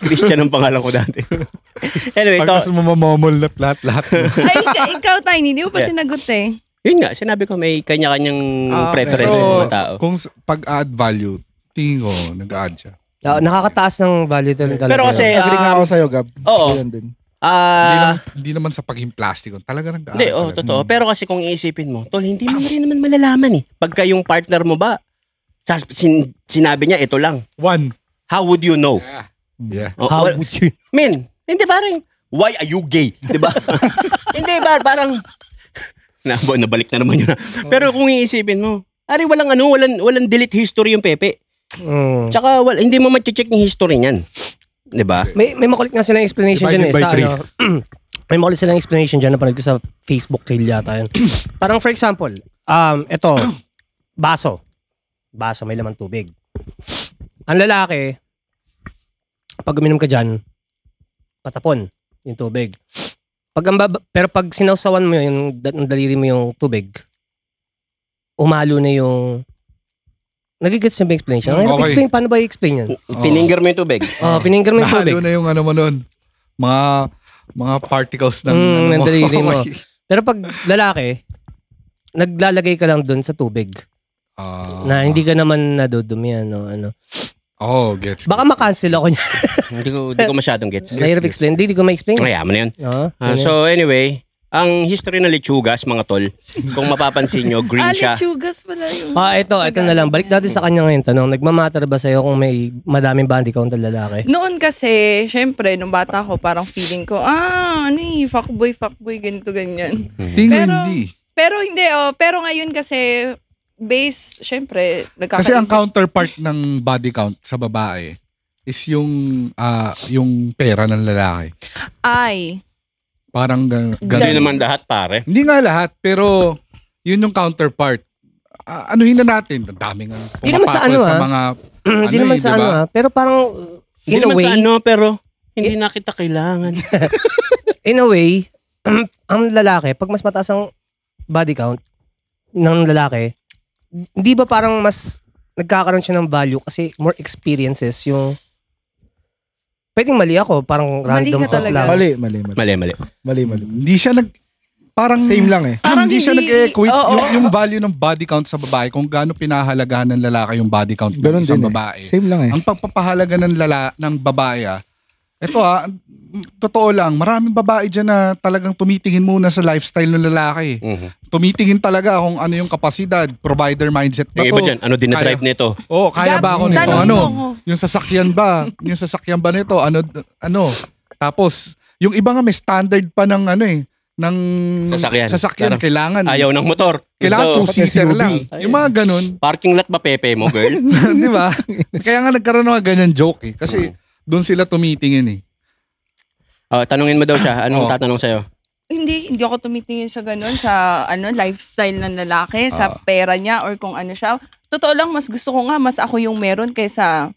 Christian ang pangalan ko dati. Anyway, Pagkas mo mamomol na lahat. Ay, ikaw, Tiny, hindi mo pa sinagot eh. Yun nga, sinabi ko may kanya-kanyang preference Pero ng mga tao. kung pag-add value, tingin ko, nag-add siya. nakakataas ng value talaga. Pero kasi, Agree nga ako sa'yo, Gab. Oo. Ganyan din. Hindi naman sa pagiging plastic. Talaga nag-add. Hindi, totoo. Pero kasi kung iisipin mo, tol, hindi mo rin naman malalaman eh. Pagka yung partner mo ba, sinabi niya, ito lang. One. How would you know? Yeah. How would you? Men, hindi parang, why are you gay? Diba? Hindi ba, parang, nabalik na naman yun. Pero kung iisipin mo, walang delete history yung Pepe. Tsaka, hindi mo ma-check yung history niyan. Diba? May makulit nga silang explanation dyan eh. Divided by Sa, three. may makulit silang explanation dyan na panood ko sa Facebook reel yata yun. Parang for example, ito, baso. Baso, may laman tubig. Ang lalaki, pag uminom ka dyan, patapon yung tubig. Pero pag sinawsawan mo yung daliri mo yung tubig, umalo na yung Nagigets niya ba explanation? Ang hirap Okay. explain, paano ba i-explain yan? Fininger mo yung tubig. Fininger mo yung tubig. Nahalo na yung ano mo nun. Mga particles ng ano ng mo. daliri mo. Okay. Pero pag lalaki, naglalagay ka lang dun sa tubig. Na hindi ka naman nadudumi, ano. Oh, gets. Baka makancel ako niya. Hindi ko masyadong gets. Nahirap explain. Hindi ko ma-explain. Kaya mo na yun. Oo. So anyway, ang history ng lechugas, mga tol, kung mapapansin nyo, green siya. Lechugas pala yung... Ito na lang. Balik natin sa kanya ngayon. Tanong, nagmamatter ba sa'yo kung may madaming body count na lalaki? Noon kasi, syempre, nung bata ko, parang feeling ko, fuckboy, ganito, ganyan. Tingin hindi. Pero hindi, pero ngayon kasi, base, syempre, Kasi ang counterpart ng body count sa babae is yung pera ng lalaki. Parang Hindi naman lahat, pare. Hindi nga lahat, pero yun yung counterpart. Anuhin na natin. Ang daming Hindi naman sa sa mga... Hindi naman sa diba? pero parang, Hindi in a naman way, sa pero hindi na kita kailangan. in a way, ang lalaki, pag mas mataas ang body count ng lalaki, hindi ba parang mas nagkakaroon siya ng value kasi more experiences yung... Pwedeng mali ako, parang Mali random ka thought talaga. lang. Mali. Hindi siya parang... Same lang eh. Parang hindi siya hindi- nag-equate Oo. yung value ng body count sa babae kung gaano pinahalagahan ng lalaki yung body count ng Ganun isang din babae. Same lang eh. Ang pagpapahalaga ng babae, ito totoo lang, maraming babae dyan na talagang tumitingin muna sa lifestyle ng lalaki. Tumitingin talaga kung ano yung kapasidad, provider mindset ba Yung iba dyan, ano dinadrive nito? kaya ba ako nito? Tanongin Ano? mo ako. Yung sasakyan ba? Yung sasakyan ba nito? Ano? Tapos, yung iba nga may standard pa ng ng Parang sasakyan. Kailangan. Ayaw ng motor. Kailangan Gusto, two-seater lang. Yung mga ganun. parking lot ba pepe mo, girl? Di ba? Kaya nga nagkaroon ng mga ganyan joke eh. Kasi doon sila tumitingin eh. Tanungin mo daw siya. Anong tatanong sa'yo? Hindi ako tumitingin sa ganun, sa lifestyle ng lalaki, sa pera niya, or kung ano siya. Totoo lang, mas gusto ko nga, mas ako yung meron kaysa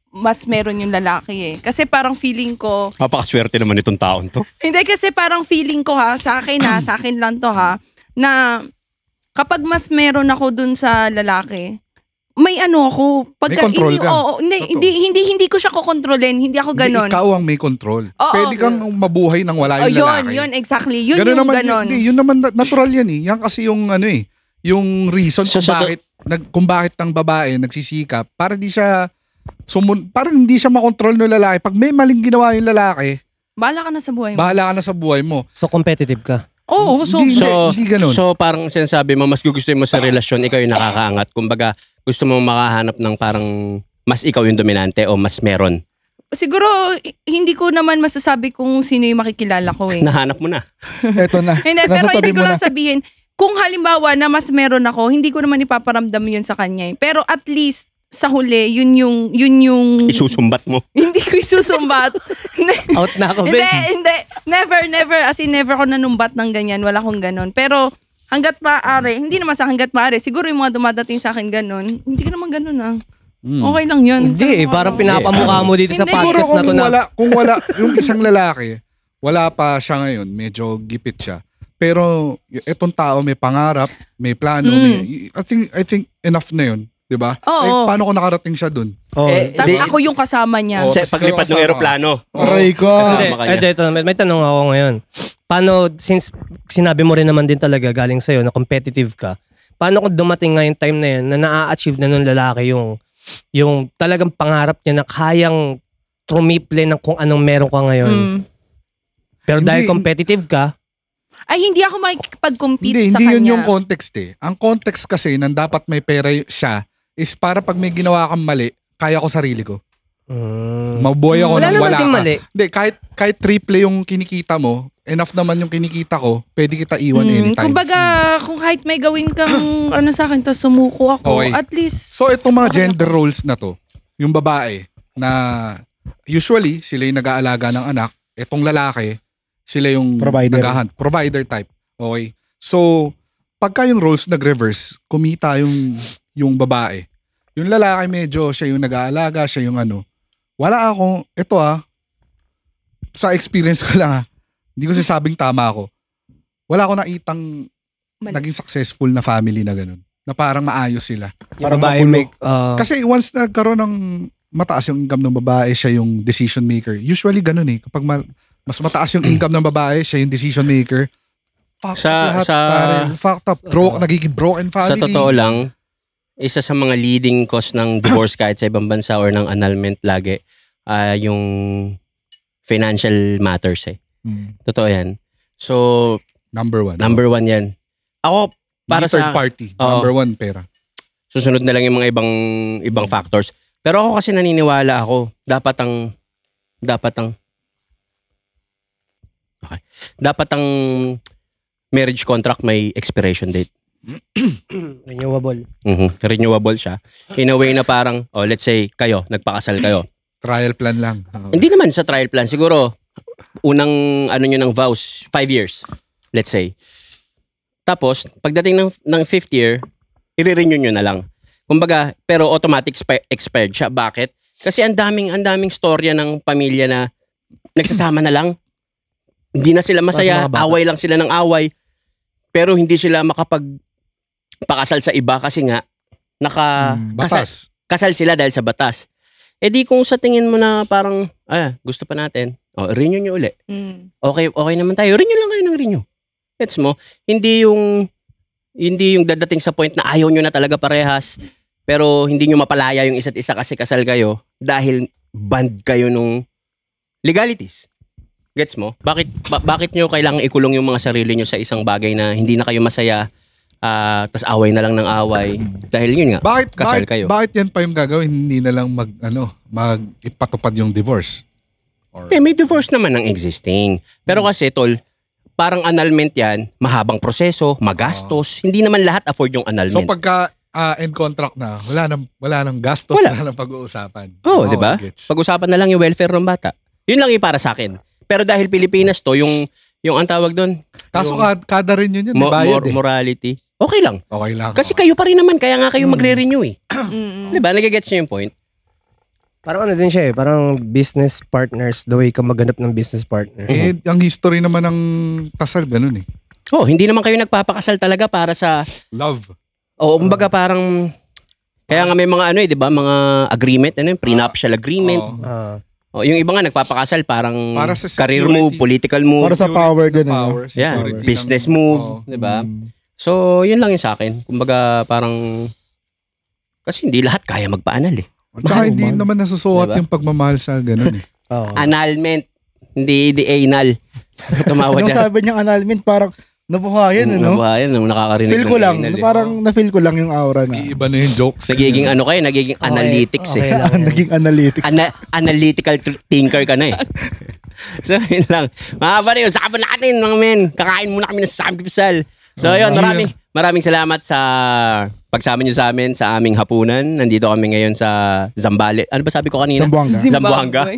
mas meron yung lalaki eh. Kasi parang feeling ko, Papakaswerte naman itong taon to. hindi kasi parang feeling ko sa akin lang to na kapag mas meron ako dun sa lalaki, may ako. May control ka. Hindi ko siya kokontrolin. Hindi ako ganon. Hindi ikaw ang may control. Oo. Pwede kang mabuhay nang wala yung lalaki. Yun, exactly. Yun Ganun yung naman, ganon. Yun naman natural yan eh. Yan kasi yung yung reason kung bakit ang babae nagsisikap para di siya parang hindi siya makontrol ng lalaki. Pag may maling ginawa yung lalaki, Bahala ka na sa buhay mo. bahala ka na sa buhay mo. So competitive ka. Oo, so, Hindi ganun. So parang sinasabi mo, mas gugustuhin mo sa relasyon, ikaw yung nakakaangat. Kumbaga, gusto mo makahanap ng parang mas ikaw yung dominante o mas meron. siguro, hindi ko naman masasabi kung sino yung makikilala ko eh. Nahanap mo na. Eto na. Hindi, Nasa pero tabi hindi ko mo lang na. sabihin, kung halimbawa na mas meron ako, hindi ko naman ipaparamdam yun sa kanya eh. Pero at least, sa huli, yun yung... Isusumbat mo. Hindi ko isusumbat. Out na ako, Hindi, Ben. hindi. Never. As in, never ako nanumbat ng ganyan. Wala akong ganon. Pero, hanggat maaari, hindi naman sa hanggat maaari, siguro yung mga dumadating sa akin ganon, hindi ko naman ganon Okay lang yun. Hindi, parang pinapamukha mo dito sa Hindi. Siguro podcast na to na. kung wala, yung isang lalaki, wala pa siya ngayon, medyo gipit siya. Pero itong tao may pangarap, may plano, I think enough na yun, 'di ba? Oo. Paano kung nakarating siya dun? Tapos ako yung kasama niya. Oo. Sa paglipad ng eroplano. Aray ko. Kasama ka niya. Ito, may tanong ako ngayon. Paano, since sinabi mo rin naman din talaga galing sa'yo na competitive ka, paano kung dumating nga yung time na yan na na-achieve na nung lalaki yung talagang pangarap niya na kayang trumiple ng kung anong meron ka ngayon. Pero dahil Hindi. competitive ka, Ay, hindi ako makikipag-compete Hindi sa yun kanya. yung context eh. Ang context kasi nang dapat may pera siya is para pag may ginawa kang mali, kaya ko sarili ko. Mabuhay ako Wala nang naman wala din ka. mali. Hindi, kahit triple yung kinikita mo, enough naman yung kinikita ko, pwede kita iwan anytime. Kumbaga, kung kahit may gawin kang sa akin, tapos sumuko ako, Okay. at least... So itong mga gender roles na to, yung babae na usually sila yung nag-aalaga ng anak, itong lalaki, sila yung Provider. provider type. Okay? So, pagka yung roles nag-reverse, kumita yung babae. Yung lalaki medyo siya yung nag-aalaga, siya yung Wala akong, sa experience ko lang hindi ko sasabing tama ako. Wala akong nakitang Mali. naging successful na family na ganun. na parang maayos sila. Yung babae may... Kasi once na nagkaroon ng mataas yung income ng babae, siya yung decision maker. Usually ganun eh. Kapag mas mataas yung income ng babae, siya yung decision maker. Fucked up lahat, pare. Fucked up. Nagiging broken family. Sa totoo lang, isa sa mga leading cause ng divorce kahit sa ibang bansa or ng annulment lagi, yung financial matters eh. Totoo yan. So, number one yan. Ako, para third sa party. Number one, pera. Susunod na lang yung mga ibang factors. Pero ako kasi naniniwala ako, dapat ang marriage contract may expiration date. renewable. Renewable siya. In a way na parang, let's say, kayo, nagpakasal kayo. Trial plan lang. Hindi naman sa trial plan. Siguro, unang nyo ng vows, 5 years. Let's say. Tapos, pagdating ng 5th year, i-renew nyo na lang. Kumbaga, pero automatic expired siya. Bakit? Kasi ang daming storya ng pamilya na nagsasama na lang. Hindi na sila masaya. Away lang sila ng away. Pero hindi sila makapagpakasal sa iba kasi nga, kasal sila dahil sa batas. Eh di kung sa tingin mo na parang, gusto pa natin, renew nyo uli. Okay naman tayo. Renew lang kayo ng renew. Gets mo? Hindi yung dadating sa point na ayaw nyo na talaga parehas, pero hindi nyo mapalaya yung isa't isa kasi kasal kayo dahil band kayo nung legalities. Gets mo? Bakit nyo kailangang ikulong yung mga sarili nyo sa isang bagay na hindi na kayo masaya, tas away na lang ng away? Dahil yun nga, kasal kayo. Bakit yan pa yung gagawin? Hindi na lang ipatupad yung divorce? May divorce naman ng existing. Pero kasi, tol, parang annulment yan, mahabang proseso, magastos. Hindi naman lahat afford yung annulment. So pagka end contract na, wala nang gastos, wala nang pag-uusapan. Di ba? Pag-usapan na lang yung welfare ng bata. Yun lang yung para sa akin. Pero dahil Pilipinas to, yung ang tawag doon. Kaso kada rin yun, bayad morality. Okay lang. Okay lang. Kasi kayo pa rin naman, kaya nga kayo magre-renew eh. Di ba? Nagigets nyo yung point? Parang ano din siya eh, parang business partners, the way ka maghanap ng business partner. Ang history naman ng kasal, ganun eh. Hindi naman kayo nagpapakasal talaga para sa... Love. Kumbaga parang... Kaya nga may mga di ba, mga agreement, prenuptial agreement. Yung iba nga nagpapakasal parang para sa career move, political move. Para sa power din. Business move, di ba? So, yun lang yung sa akin. Kumbaga parang... Kasi hindi lahat kaya magpaanal eh. Tsaka hindi naman nasusukat yung pagmamahal sa ganun eh. Annulment. Hindi anal. Tumawa dyan. Nung sabi niyang annulment, parang nabuhayan, Nabuhayan, nakakarinig. Feel ko lang. Parang na-feel ko lang yung aura na. Iba na yung jokes. Nagiging nagiging analytics eh. Naging analytics. Analytical thinker ka na eh. So, yun lang. Mga pare, usapan natin mga men. Kakain muna kami ng samgipsal. So, yun, maraming salamat sa pagsama niyo sa amin sa aming hapunan. Nandito kami ngayon sa Zambales. Ano ba sabi ko kanina? Zamboanga.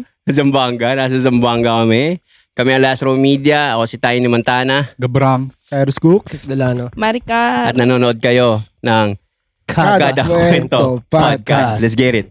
Nasa Zamboanga kami. Kami ang Last Row Media. Ako si Tiny Montana. Gabrang. Cyrus Cooks. Delano. Marika. At nanonood kayo ng Kada Kwento Podcast. Let's get it.